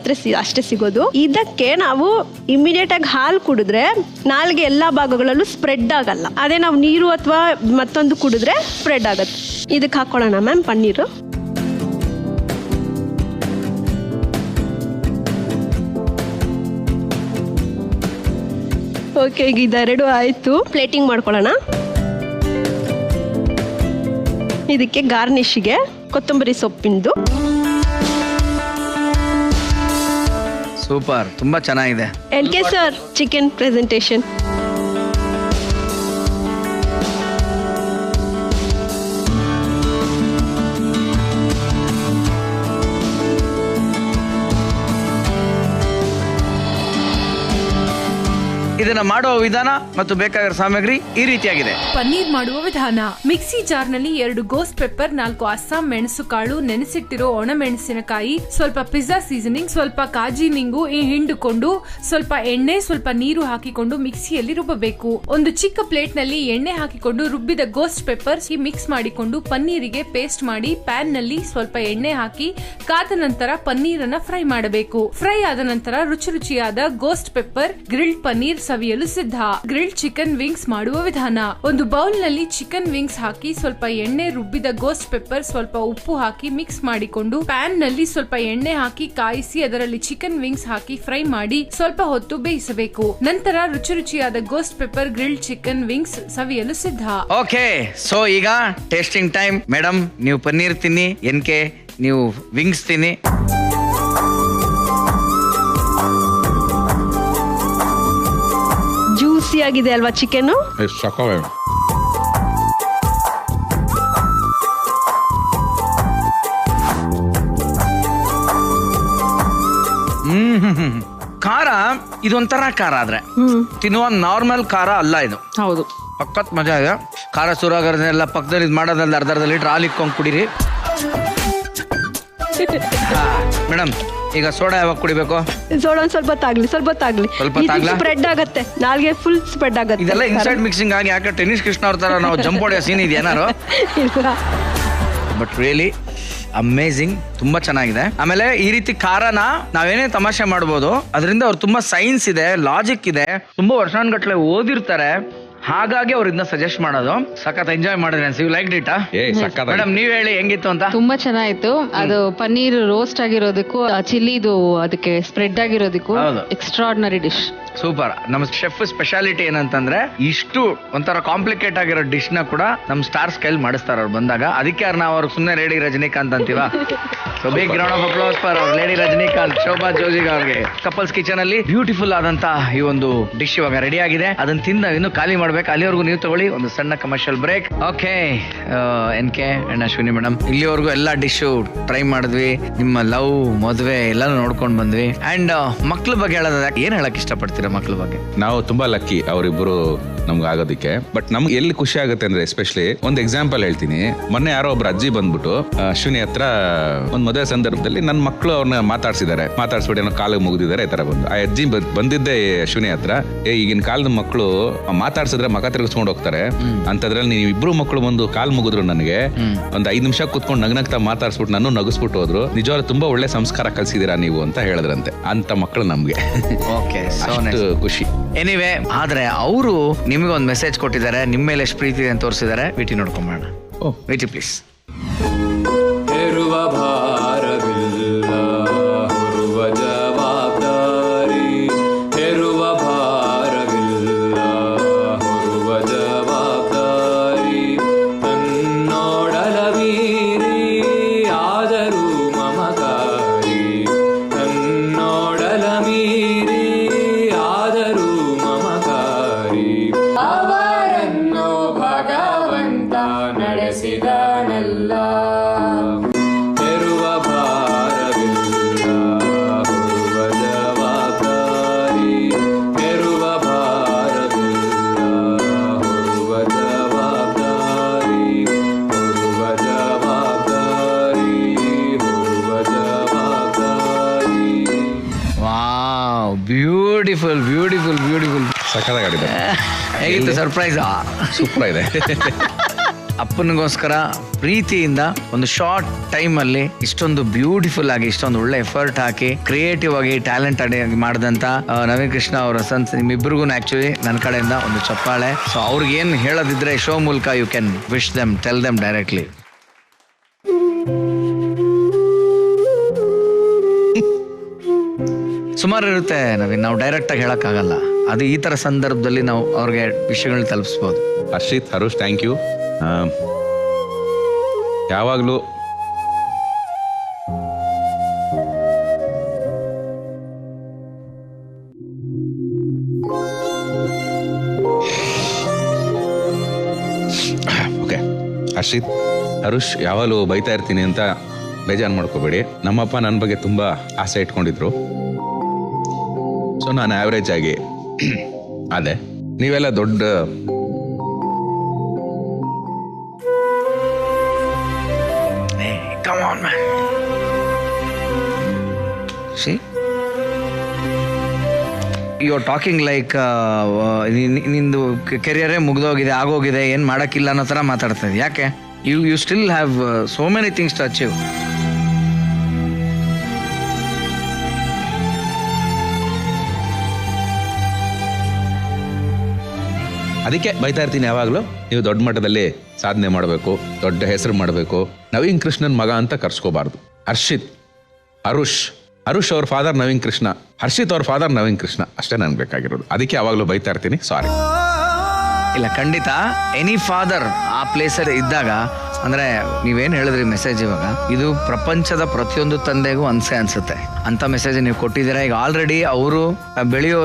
ಅಷ್ಟೇ ಸಿಗೋದು. ಇದಕ್ಕೆ ನಾವು ಇಮಿಡಿಯೇಟ್ ಆಗಿ ಹಾಲು ಕುಡಿದ್ರೆ ನಾಲ್ಗೆ ಎಲ್ಲಾ ಭಾಗಗಳಲ್ಲೂ ಸ್ಪ್ರೆಡ್ ಆಗಲ್ಲ. ಅದೇ ನಾವು ನೀರು ಅಥವಾ ಮತ್ತೊಂದು ಕುಡಿದ್ರೆ ಸ್ಪ್ರೆಡ್ ಆಗತ್ತೆ. ಇದಕ್ಕೆ ಹಾಕೊಳ್ಳೋಣ ಮ್ಯಾಮ್ ಪನ್ನೀರು. ಓಕೆ, ಈಗ ಇದೆರಡು ಆಯ್ತು. ಪ್ಲೇಟಿಂಗ್ ಮಾಡ್ಕೊಳ್ಳೋಣ. ಇದಕ್ಕೆ ಗಾರ್ನಿಶ್ಗೆ ಕೊತ್ತಂಬರಿ ಸೊಪ್ಪಿಂದು. ಸೂಪರ್, ತುಂಬಾ ಚೆನ್ನಾಗಿದೆ. NK sir, chicken presentation. ಇದನ್ನ ಮಾಡುವ ವಿಧಾನ ಮತ್ತು ಬೇಕಾಗಿರೋ ಸಾಮಗ್ರಿ ಈ ರೀತಿಯಾಗಿದೆ. ಪನ್ನೀರ್ ಮಾಡುವ ವಿಧಾನ: ಮಿಕ್ಸಿ ಜಾರ್ ನಲ್ಲಿ 2 ಗೋಸ್ಟ್ ಪೆಪ್ಪರ್, 4 ಅಸ್ಸಾಂ ಮೆಣಸು ಕಾಳು, ನೆನೆಸಿಟ್ಟಿರೋ ಒಣಮೆಣಸಿನಕಾಯಿ, ಸ್ವಲ್ಪ ಪಿಜ್ಜಾ ಸೀಸನಿಂಗ್, ಸ್ವಲ್ಪ ಕಾಜಿನಿಂಗು ಹಿಂಡುಕೊಂಡು, ಸ್ವಲ್ಪ ಎಣ್ಣೆ, ಸ್ವಲ್ಪ ನೀರು ಹಾಕಿಕೊಂಡು ಮಿಕ್ಸಿಯಲ್ಲಿ ರುಬ್ಬಬೇಕು. ಒಂದು ಚಿಕ್ಕ ಪ್ಲೇಟ್ ನಲ್ಲಿ ಎಣ್ಣೆ ಹಾಕಿಕೊಂಡು ರುಬ್ಬಿದ ಗೋಸ್ಟ್ ಪೆಪ್ಪರ್ ಮಿಕ್ಸ್ ಮಾಡಿಕೊಂಡು ಪನ್ನೀರಿಗೆ ಪೇಸ್ಟ್ ಮಾಡಿ ಪ್ಯಾನ್ ನಲ್ಲಿ ಸ್ವಲ್ಪ ಎಣ್ಣೆ ಹಾಕಿ ಕಾದ ನಂತರ ಪನ್ನೀರನ್ನ ಫ್ರೈ ಮಾಡಬೇಕು. ಫ್ರೈ ಆದ ನಂತರ ರುಚಿಯಾದ ಗೋಸ್ಟ್ ಪೆಪ್ಪರ್ ಗ್ರಿಲ್ಡ್ ಪನ್ನೀರ್ ಸವಿಯಲು ಸಿದ್ಧ. ಗ್ರಿಲ್ಡ್ ಚಿಕನ್ ವಿಂಗ್ಸ್ ಮಾಡುವ ವಿಧಾನ: ಒಂದು ಬೌಲ್ ನಲ್ಲಿ ಚಿಕನ್ ವಿಂಗ್ಸ್ ಹಾಕಿ ಸ್ವಲ್ಪ ಎಣ್ಣೆ, ರುಬ್ಬಿದ ಗೋಸ್ಟ್ ಪೆಪ್ಪರ್, ಸ್ವಲ್ಪ ಉಪ್ಪು ಹಾಕಿ ಮಿಕ್ಸ್ ಮಾಡಿಕೊಂಡು ಪ್ಯಾನ್ ನಲ್ಲಿ ಸ್ವಲ್ಪ ಎಣ್ಣೆ ಹಾಕಿ ಕಾಯಿಸಿ ಅದರಲ್ಲಿ ಚಿಕನ್ ವಿಂಗ್ಸ್ ಹಾಕಿ ಫ್ರೈ ಮಾಡಿ ಸ್ವಲ್ಪ ಹೊತ್ತು ಬೇಯಿಸಬೇಕು. ನಂತರ ರುಚಿಯಾದ ghost pepper grilled chicken wings ಸವಿಯಲು ಸಿದ್ಧ. ಓಕೆ, ಸೊ ಈಗ ಟೇಸ್ಟಿಂಗ್ ಟೈಮ್. ಮೇಡಮ್, ನೀವು ಪನ್ನೀರ್ ತಿನ್ನಿ, NK ನೀವು ವಿಂಗ್ಸ್ ತಿನ್ನಿ. ಜ್ಯೂಸಿ ಆಗಿದೆ ಅಲ್ವಾ ಚಿಕನ್? ಖಾರ ಇದೊಂಥರ ಖಾರ ಆದ್ರೆ ತಿನ್ನುವ ನಾರ್ಮಲ್ ಖಾರ ಅಲ್ಲ ಇದು. ಹೌದು, ಪಕ್ಕತ್ ಮಜಾ ಇದೆ. ಖಾರ ಸುರಾಗರನೆಲ್ಲ ಪಕ್ಕದಲ್ಲಿ ಇದು ಮಾಡೋದ್ರಲ್ಲಿ ಅರ್ಧ ಲೀಟರ್ ಹಾಲು ಇಕ್ಕೊಂಡು ಕುಡೀರಿ. ಮೇಡಮ್ ಈಗ ಸೋಡಾ ಯಾವಾಗ ಕುಡಿಬೇಕು? ಸೋಡಾ ಒಂದ್ ಸ್ವಲ್ಪ ತಾಗ್ಲಿ ಸ್ಪ್ರೆಡ್ ಆಗತ್ತೆ, ನಾಲ್ಗೆ ಫುಲ್ ಸ್ಪ್ರೆಡ್ ಆಗತ್ತೆ. ಇದೆಲ್ಲ ಇನ್ಸೈಡ್ ಮಿಕ್ಸಿಂಗ್ ಆಗಿ ಯಾಕೆ ಟೆನ್ನಿಸ್ ಕೃಷ್ಣ ಅವ್ರ ತರ ನಾವು ಜಂಪ್ ಹೊಡೆಯೋ ಸೀನ್ ಇದೆ ಏನಾರು? ಬಟ್ ರಿಯಲಿ ಅಮೇಝಿಂಗ್, ತುಂಬಾ ಚೆನ್ನಾಗಿದೆ. ಆಮೇಲೆ ಈ ರೀತಿ ಖಾರನ ನಾವೇನೇ ತಮಾಷೆ ಮಾಡ್ಬೋದು, ಅದರಿಂದ ಅವ್ರು ತುಂಬಾ ಸೈನ್ಸ್ ಇದೆ, ಲಾಜಿಕ್ ಇದೆ, ತುಂಬಾ ವರ್ಷಾನ್ಗಟ್ಲೆ ಓದಿರ್ತಾರೆ, ಹಾಗಾಗಿ ಅವ್ರು ಇದನ್ನ ಸಜೆಸ್ಟ್ ಮಾಡೋದು. ಸಖತ್ ಎಂಜಾಯ್ ಮಾಡಿದ್ರೆ ಯು ಲೈಕ್ ಇಟ್? ಮೇಡಮ್ ನೀವ್ ಹೇಳಿ ಹೆಂಗಿತ್ತು ಅಂತ. ತುಂಬಾ ಚೆನ್ನಾಗಿತ್ತು. ಅದು ಪನ್ನೀರ್ ರೋಸ್ಟ್ ಆಗಿರೋದಕ್ಕೂ ಚಿಲ್ಲಿದು ಅದಕ್ಕೆ ಸ್ಪ್ರೆಡ್ ಆಗಿರೋದಕ್ಕೂ ಎಕ್ಸ್ಟ್ರಾರ್ಡಿನರಿ ಡಿಶ್. ಸೂಪರ್. ನಮ್ಮ ಶೆಫ್ ಸ್ಪೆಷಾಲಿಟಿ ಏನಂತಂದ್ರೆ ಇಷ್ಟು ಒಂಥರ ಕಾಂಪ್ಲಿಕೇಟ್ ಆಗಿರೋ ಡಿಶ್ ನ ಕೂಡ ನಮ್ ಸ್ಟಾರ್ಸ್ ಕೈಲಿ ಮಾಡಿಸ್ತಾರ ಅವ್ರು ಬಂದಾಗ. ಅದಕ್ಕೆ ನಾವು ಅವ್ರಿಗೆ ಸುಮ್ಮನೆ ಲೇಡಿ ರಜನಿಕಾಂತ್ ಅಂತೀವ. So big round of applause for ಅವ್ರ ಲೇಡಿ ರಜನಿಕಾಂತ್, ಶೋಭಾ ಜೋಜಿಗ ಅವ್ರಿಗೆ. ಕಪಲ್ಸ್ ಕಿಚನ್ ಅಲ್ಲಿ ಬ್ಯೂಟಿಫುಲ್ ಆದಂತ ಈ ಒಂದು ಡಿಶ್ ಇವಾಗ ರೆಡಿ ಆಗಿದೆ. ಅದನ್ನ ತಿಂದ ಇನ್ನು ಖಾಲಿ ಮಾಡ್ಬೇಕು. ಅಲ್ಲಿವರೆಗೂ ನೀವು ತಗೊಳ್ಳಿ ಒಂದು ಸಣ್ಣ commercial break. Okay NK and Ashwini madam, ಇಲ್ಲಿವರೆಗೂ ಎಲ್ಲಾ ಡಿಶ್ ಟ್ರೈ ಮಾಡಿದ್ವಿ, ನಿಮ್ಮ ಲವ್ ಮದುವೆ ಎಲ್ಲಾನು ನೋಡ್ಕೊಂಡ್ ಬಂದ್ವಿ. ಅಂಡ್ ಮಕ್ಳ ಬಗ್ಗೆ ಹೇಳೋದ ಏನ್ ಹೇಳಕ್ ಇಷ್ಟಪಡ್ತೀರಾ? ಮಕ್ಳ ಬಗ್ಗೆ ನಾವು ತುಂಬಾ ಲಕ್ಕಿ ಅವರಿಬ್ಬರು ನಮ್ಗೆ ಆಗೋದಕ್ಕೆ. ಬಟ್ ನಮ್ಗೆ ಎಲ್ಲಿ ಖುಷಿ ಆಗುತ್ತೆ ಅಂದ್ರೆ ಎಸ್ಪೆಷಲಿ ಒಂದು ಎಕ್ಸಾಂಪಲ್ ಹೇಳ್ತೀನಿ. ಮೊನ್ನೆ ಯಾರೋ ಒಬ್ರು ಅಜ್ಜಿ ಬಂದ್ಬಿಟ್ಟು ಅಶ್ವಿನಿ ಹತ್ರ ಒಂದ್ ಮದುವೆ ಸಂದರ್ಭದಲ್ಲಿ ನನ್ನ ಮಕ್ಕಳು ಅವ್ರನ್ನ ಮಾತಾಡ್ಸ್ಬಿಟ್ಟು ಏನೋ ಕಾಲಿಗೆ ಮುಗಿದಿದ್ದಾರೆ ಈ ತರ ಬಂದು. ಆ ಅಜ್ಜಿ ಬಂದಿದ್ದೆ ಅಶ್ವಿನಿ ಹತ್ರ, ಈಗಿನ ಕಾಲದ ಮಕ್ಕಳು ಮಾತಾಡ್ಸಿದ್ರೆ ಮಕ ತಿರುಗಿಸ್ಕೊಂಡು ಹೋಗ್ತಾರೆ, ಅಂತದ್ರಲ್ಲಿ ನೀವು ಇಬ್ರು ಮಕ್ಕಳು ಬಂದು ಕಾಲ್ ಮುಗಿದ್ರು ನನಗೆ ಒಂದ್ 5 ನಿಮಿಷ ಕುತ್ಕೊಂಡು ನಗ್ನಗ್ತಾ ಮಾತಾಡ್ಸ್ಬಿಟ್ಟು ನಾನು ನಗಿಸ್ಬಿಟ್ಟು ಹೋದ್ರು. ನಿಜವಾಗ್ಲೂ ತುಂಬಾ ಒಳ್ಳೆ ಸಂಸ್ಕಾರ ಕಲ್ಸಿದೀರಾ ನೀವು ಅಂತ ಹೇಳಿದ್ರಂತೆ. ಅಂತ ಮಕ್ಕಳು ನಮ್ಗೆ ಖುಷಿ. ಎನಿವೆ, ಆದ್ರೆ ಅವರು ನಿಮಗೆ ಒಂದು ಮೆಸೇಜ್ ಕೊಟ್ಟಿದ್ದಾರೆ, ನಿಮ್ಮ ಮೇಲೆ ಎಷ್ಟು ಪ್ರೀತಿ ಇದೆ ಅಂತ ತೋರಿಸಿದ್ದಾರೆ. ವಿಟಿ ನೋಡ್ಕೊಂಬೋಣ. VT please. ಹೆರುವ ಭಾರವಿಲ್ಲ ಹೊರುವ ಜವಾಬ್ದಾರಿ, ಹೆರುವ ಭಾರವಿಲ್ಲ ಹೊರುವ ಜವಾಬ್ದಾರಿ, ತನ್ನೋಡಲ ಮೀರಿ ಆದರೂ ಮಮಕಾರಿ, ತನ್ನೋಡಲ ಮೀರಿ ಆದರೂ ಮಮಕಾರಿ, ಅವರನ್ನು ಭಗವಂತ ನಡೆಸಿದನಲ್ಲ. ಹೆರುವ ಭಾರವಿಲ್ಲ ಹೊರುವ ಜವಾಬ್ದಾರಿ, ಹೆರುವ ಭಾರವಿಲ್ಲ ಹೊರುವ ಜವಾಬ್ದಾರಿ, ಹೊರುವ ಜವಾಬ್ದಾರಿ, ಹೊರುವ ಜವಾಬ್ದಾರಿ. Wow, beautiful beautiful beautiful. ಸಕ್ಕತ್ತಾಗಿದೆ. ಹೇಗಿತ್ತು ಸರ್ಪ್ರೈಸ್? ಸೂಪರ್ ಇದೆ. ಅಪ್ಪನಿಗೋಸ್ಕರ ಪ್ರೀತಿಯಿಂದ ಒಂದು ಶಾರ್ಟ್ ಟೈಮ್ ಅಲ್ಲಿ ಇಷ್ಟೊಂದು ಬ್ಯೂಟಿಫುಲ್ ಆಗಿ ಇಷ್ಟೊಂದು ಒಳ್ಳೆ ಎಫರ್ಟ್ ಹಾಕಿ ಕ್ರಿಯೇಟಿವ್ ಆಗಿ ಟ್ಯಾಲೆಂಟ್ ಆಗಿ ಮಾಡಿದಂತ ನವೀನ್ ಕೃಷ್ಣ ಅವರ ನಿಮ್ಮಿಬ್ಬರಿಗೂ ಆಕ್ಚುಲಿ ನನ್ನ ಕಡೆಯಿಂದ ಒಂದು ಚಪ್ಪಾಳೆ. ಸೊ ಅವ್ರಿಗೆ ಏನ್ ಹೇಳೋದಿದ್ರೆ ಶೋ ಮೂಲಕ you can wish them, tell them directly. ಸುಮಾರು ಇರುತ್ತೆ ನವೀನ್, ನಾವು ಡೈರೆಕ್ಟ್ ಆಗಿ ಹೇಳಕ್ಕಾಗಲ್ಲ. ಅದು ಈ ತರ ಸಂದರ್ಭದಲ್ಲಿ ನಾವು ಅವ್ರಿಗೆ ವಿಷಯಗಳನ್ನ ತಲುಪಿಸ್ಬೋದು. Harshith, Harush, thank you. ಯಾವಾಗಲೂ ಓಕೆ. ಹರ್ಷಿತ್, ಹರುಷ್, ಯಾವಾಗಲೂ ಬೈತಾ ಇರ್ತೀನಿ ಅಂತ ಬೇಜಾರು ಮಾಡ್ಕೋಬೇಡಿ. ನಮ್ಮಪ್ಪ ನನ್ನ ಬಗ್ಗೆ ತುಂಬಾ ಆಸೆ ಇಟ್ಕೊಂಡಿದ್ರು. ಸೊ ನಾನು ಆವ್ರೇಜ್ ಆಗಿ ಅದೇ, ನೀವೆಲ್ಲ ದೊಡ್ಡ Come on, man. See? You're talking like ನಿಂದು ಕೆರಿಯರೇ ಮುಗ್ದೋಗಿದೆ, ಆಗೋಗಿದೆ, ಏನು ಮಾಡೋಕ್ಕಿಲ್ಲ ಅನ್ನೋ ಥರ ಮಾತಾಡ್ತಾ ಇದ್ದೀವಿ. ಯಾಕೆ? You still have so many things to achieve. ಅದಕ್ಕೆ ಬೈತಾ ಇರ್ತೀನಿ ಯಾವಾಗಲೂ, ನೀವು ದೊಡ್ಡ ಮಟ್ಟದಲ್ಲಿ ಸಾಧನೆ ಮಾಡಬೇಕು, ದೊಡ್ಡ ಹೆಸರು ಮಾಡಬೇಕು. ನವೀನ್ ಕೃಷ್ಣನ್ ಮಗ ಅಂತ ಕರ್ಸ್ಕೋಬಾರ್ದು. ಹರ್ಷಿತ್, ಹರುಷ್ ಅವ್ರ ಫಾದರ್ ನವೀನ್ ಕೃಷ್ಣ, ಹರ್ಷಿತ್ ಅವ್ರ ಫಾದರ್ ನವೀನ್ ಕೃಷ್ಣ, ಅಷ್ಟೇ ನನ್ಗೆ ಬೇಕಾಗಿರೋದು. ಅದಕ್ಕೆ ಯಾವಾಗಲೂ ಬೈತಾ ಇರ್ತೀನಿ, ಸಾರಿ. ಇಲ್ಲ, ಖಂಡಿತ ಎನಿ ಫಾದರ್ ಆ ಪ್ಲೇಸಲ್ಲಿ ಇದ್ದಾಗ, ಅಂದ್ರೆ ನೀವೇನು ಹೇಳಿದ್ರಿ ಮೆಸೇಜ್, ಇವಾಗ ಇದು ಪ್ರಪಂಚದ ಪ್ರತಿಯೊಂದು ತಂದೆಗೂ ಅನ್ಸುತ್ತೆ ಅಂತ ಮೆಸೇಜ್ ನೀವು ಕೊಟ್ಟಿದ್ದೀರಾ. ಈಗ ಆಲ್ರೆಡಿ ಅವರು ಬೆಳೆಯೋ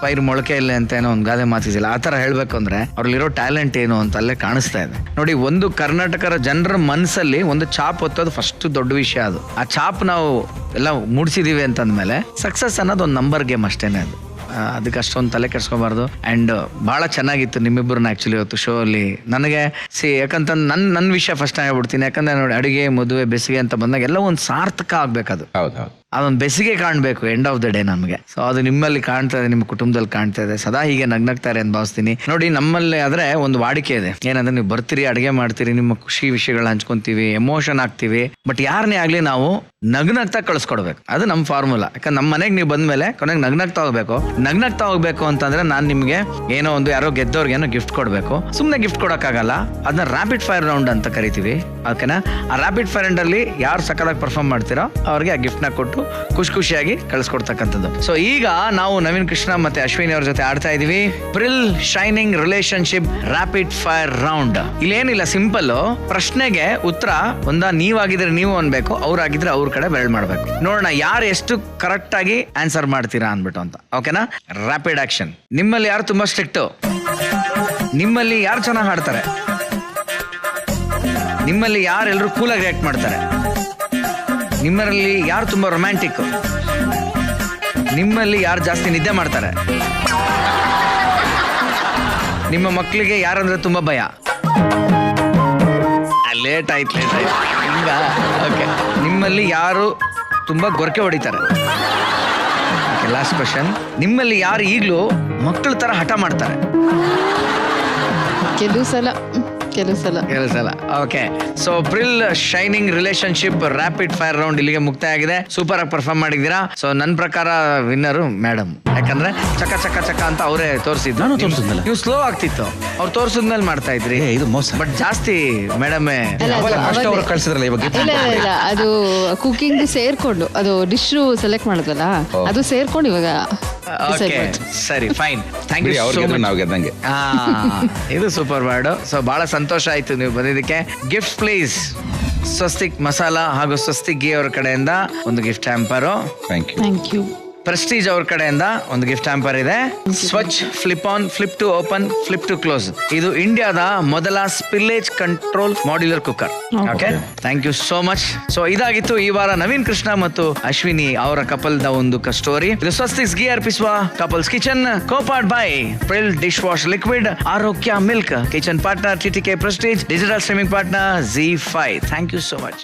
ಪೈರು ಮೊಳಕೆ ಇಲ್ಲ ಅಂತ ಏನೋ ಒಂದು ಗಾದೆ ಮಾತಿದಿಲ್ಲ, ಆ ಥರ ಹೇಳ್ಬೇಕು ಅಂದ್ರೆ ಅವ್ರಲ್ಲಿರೋ ಟ್ಯಾಲೆಂಟ್ ಏನು ಅಂತ ಅಲ್ಲೇ ಕಾಣಿಸ್ತಾ ಇದೆ ನೋಡಿ. ಒಂದು ಕರ್ನಾಟಕದ ಜನರ ಮನಸ್ಸಲ್ಲಿ ಒಂದು ಛಾಪ್ ಹೊತ್ತೋದು ಫಸ್ಟ್ ದೊಡ್ಡ ವಿಷಯ. ಅದು ಆ ಛಾಪ್ ನಾವು ಎಲ್ಲ ಮೂಡಿಸಿದೀವಿ ಅಂತಂದ್ಮೇಲೆ ಸಕ್ಸಸ್ ಅನ್ನೋದು ಒಂದು ನಂಬರ್ ಗೇಮ್ ಅಷ್ಟೇನೆ. ಅದು ಅದಕ್ಕೆ ಅಷ್ಟೊಂದು ತಲೆ ಕೆಡ್ಸ್ಕೊಬಾರ್ದು. ಅಂಡ್ ಬಹಳ ಚೆನ್ನಾಗಿತ್ತು ನಿಮ್ಮಿಬ್ಬರನ್ನ ಆಕ್ಚುಲಿ ಇವತ್ತು ಶೋ ಅಲ್ಲಿ. ನನಗೆ ಯಾಕಂತ ನನ್ನ ವಿಷಯ ಫಸ್ಟ್ ಹೇಳ್ಬಿಡ್ತೀನಿ. ಯಾಕಂದ್ರೆ ನೋಡಿ, ಅಡುಗೆ, ಮದುವೆ, ಬೇಸಿಗೆ ಅಂತ ಬಂದಾಗ ಎಲ್ಲ ಒಂದು ಸಾರ್ಥಕ ಆಗ್ಬೇಕದು. ಹೌದು ಅದೊಂದು ಬೆಸಿಗೆ ಕಾಣಬೇಕು ಎಂಡ್ ಆಫ್ ದ ಡೇ ನಮಗೆ. ಸೊ ಅದು ನಿಮ್ಮಲ್ಲಿ ಕಾಣ್ತಾ ಇದೆ, ನಿಮ್ಮ ಕುಟುಂಬದಲ್ಲಿ ಕಾಣ್ತಾ ಇದೆ. ಸದಾ ಹೀಗೆ ನಗ್ನಗ್ತಾರೆ ಅಂತ ಭಾವಿಸ್ತೀನಿ. ನೋಡಿ, ನಮ್ಮಲ್ಲಿ ಆದ್ರೆ ಒಂದು ವಾಡಿಕೆ ಇದೆ, ಏನಂದ್ರೆ ನೀವು ಬರ್ತೀರಿ, ಅಡುಗೆ ಮಾಡ್ತೀರಿ, ನಿಮ್ಮ ಖುಷಿ ವಿಷಯಗಳನ್ನ ಹಂಚ್ಕೊಂತೀವಿ, ಎಮೋಷನ್ ಆಗ್ತೀವಿ. ಬಟ್ ಯಾರನ್ನೇ ಆಗ್ಲಿ ನಾವು ನಗ್ನಗ್ತಾ ಕಳಿಸ್ಕೊಡ್ಬೇಕು. ಅದು ನಮ್ಮ ಫಾರ್ಮುಲಾ. ಯಾಕಂದ್ರೆ ನಮ್ಮ ಮನೆಗೆ ನೀವು ಬಂದ್ಮೇಲೆ ಕೊನೆಗೆ ನಗ್ನಗ್ತಾ ಹೋಗ್ಬೇಕು ಅಂತಂದ್ರೆ ನಾನು ನಿಮ್ಗೆ ಏನೋ ಒಂದು ಯಾರೋ ಗೆದ್ದವ್ರಿಗೇನೋ ಗಿಫ್ಟ್ ಕೊಡ್ಬೇಕು. ಸುಮ್ನೆ ಗಿಫ್ಟ್ ಕೊಡಕ್ಕಾಗಲ್ಲ. ಅದನ್ನ ರ್ಯಾಪಿಡ್ ಫೈರ್ ರೌಂಡ್ ಅಂತ ಕರಿತೀವಿ. ಓಕೆನಾ? ಆ ರ್ಯಾಪಿಡ್ ಫೈರ್ ರೌಂಡ್ ಅಲ್ಲಿ ಯಾರು ಸಕ್ಕದಾಗಿ ಪರ್ಫಾರ್ಮ್ ಮಾಡ್ತೀರೋ ಅವ್ರಿಗೆ ಆ ಗಿಫ್ಟ್ ನ ಕೊಟ್ಟು ಖುಷಿಯಾಗಿ ಕಳಿಸ್ಕೊಡ್ತಕ್ಕಂಥದ್ದು. ಸೊ ಈಗ ನಾವು ನವೀನ್ ಕೃಷ್ಣ ಮತ್ತೆ ಅಶ್ವಿನಿ ಅವ್ರ ಜೊತೆ ಆಡ್ತಾ ಇದೀವಿ Pril shining relationship rapid fire round. ಇಲ್ಲೇನಿಲ್ಲ, ಸಿಂಪಲ್. ಪ್ರಶ್ನೆಗೆ ಉತ್ತರ ನೀವಾಗಿದ್ರೆ ನೀವು ಅನ್ಬೇಕು, ಅವ್ರಾಗಿದ್ರೆ ಅವ್ರ ಕಡೆ ಬೆರಳು ಮಾಡ್ಬೇಕು. ನೋಡೋಣ ಯಾರು ಎಷ್ಟು ಕರೆಕ್ಟ್ ಆಗಿ ಆನ್ಸರ್ ಮಾಡ್ತೀರಾ ಅನ್ಬಿಟ್ಟು ಅಂತ. ಓಕೆನಾ? Rapid action. ನಿಮ್ಮಲ್ಲಿ ಯಾರು ತುಂಬಾ ಸ್ಟ್ರಿಕ್ಟ್? ನಿಮ್ಮಲ್ಲಿ ಯಾರು ಚೆನ್ನಾಗಿ ಹಾಡ್ತಾರೆ? ನಿಮ್ಮಲ್ಲಿ ಯಾರೆಲ್ಲರೂ ಕೂಲಾಗಿ ರಿಯಾಕ್ಟ್ ಮಾಡ್ತಾರೆ? ನಿಮ್ಮಲ್ಲಿ ಯಾರು ತುಂಬಾ ರೊಮ್ಯಾಂಟಿಕ್? ನಿಮ್ಮಲ್ಲಿ ಯಾರು ಜಾಸ್ತಿ ನಿದ್ದೆ ಮಾಡ್ತಾರೆ? ನಿಮ್ಮ ಮಕ್ಕಳಿಗೆ ಯಾರಂದ್ರೆ ತುಂಬಾ ಭಯ? ಲೇಟ್ ಆಯ್ತು. ಹಿಂಗ ಓಕೆ. ನಿಮ್ಮಲ್ಲಿ ಯಾರು ತುಂಬಾ ಗೊರಕೆ ಹೊಡಿತಾರೆ? Last question. ನಿಮ್ಮಲ್ಲಿ ಯಾರು ಈಗಲೂ ಮಕ್ಕಳ ತರ ಹಠ ಮಾಡ್ತಾರೆ? ಕೆಲವು ಸಲ. Okay. So frill shining relationship rapid fire round ಇಲ್ಲಿಗೆ ಮುಕ್ತಾಯ ಆಗಿದೆ. ಸೂಪರ್ ಆಗಿ ಪರ್ಫಾರ್ಮ್ ಮಾಡಿದ್ದೀರಾ. ಸೊ ನನ್ನ ಪ್ರಕಾರ ವಿನ್ನರು ಮೇಡಮ್. ಯಾಕಂದ್ರೆ ಚಕ ಚಕ ಚಕ ಅಂತ ಅವರೇ ತೋರಿಸಿದ್ರು. ನಾನು ತೋರಿಸಿದ್ನಲ್ಲ, ನೀವು ಸ್ಲೋ ಆಗ್ತಿತ್ತು. ಅವ್ರು ತೋರಿಸಿದ್ಮೇಲೆ ಮಾಡ್ತಾ ಇದ್ರಿ. ಇದು ಮೋಸ. ಬಟ್ ಜಾಸ್ತಿ ಮೇಡಮ್ ಕಳ್ಸಿದ್ರಲ್ಲ ಇವಾಗ. ಇಲ್ಲ, ಅದು ಕುಕಿಂಗ್ ಸೇರ್ಕೊಂಡು ಅದು ಡಿಶ್ ಸೆಲೆಕ್ಟ್ ಮಾಡಿದ್ವಲ್ಲ, ಅದು ಸೇರ್ಕೊಂಡು ಇವಾಗ ಸರಿ, fine. Thank you so much. ನಾವು ಗೆದ್ದಂಗೆ. ಇದು ಸೂಪರ್ ವರ್ಡ್. ಸೊ ಬಹಳ ಸಂತೋಷ ಆಯ್ತು ನೀವು ಬಂದಿದ್ದಕ್ಕೆ. Gift please. ಸ್ವಸ್ತಿಕ್ ಮಸಾಲಾ ಹಾಗೂ ಸ್ವಸ್ತಿಕ್ ಘೀ ಅವ್ರ ಕಡೆಯಿಂದ ಒಂದು gift hamper. Thank you. Prestige ಅವ್ರ ಕಡೆಯಿಂದ ಒಂದು ಗಿಫ್ಟ್ ಹ್ಯಾಂಪರ್ ಇದೆ. Svachh flip on, flip to open, flip to close. ಇದು ಇಂಡಿಯಾದ ಮೊದಲ spillage control modular cooker. Okay, thank you so much. So ಇದಾಗಿತ್ತು ಈ ವಾರ ನವೀನ್ ಕೃಷ್ಣ ಮತ್ತು ಅಶ್ವಿನಿ ಅವರ ಕಪಲ್ ದ ಒಂದು ಸ್ಟೋರಿ. ಇದು ಸ್ವಸ್ತಿಕ್ಸ್ ಘೀ ಅರ್ಪಿಸುವ couples kitchen, copowered by Pril dish wash liquid, Arokya milk, kitchen partner TTK Prestige, digital streaming partner ZEE5. Thank you so much.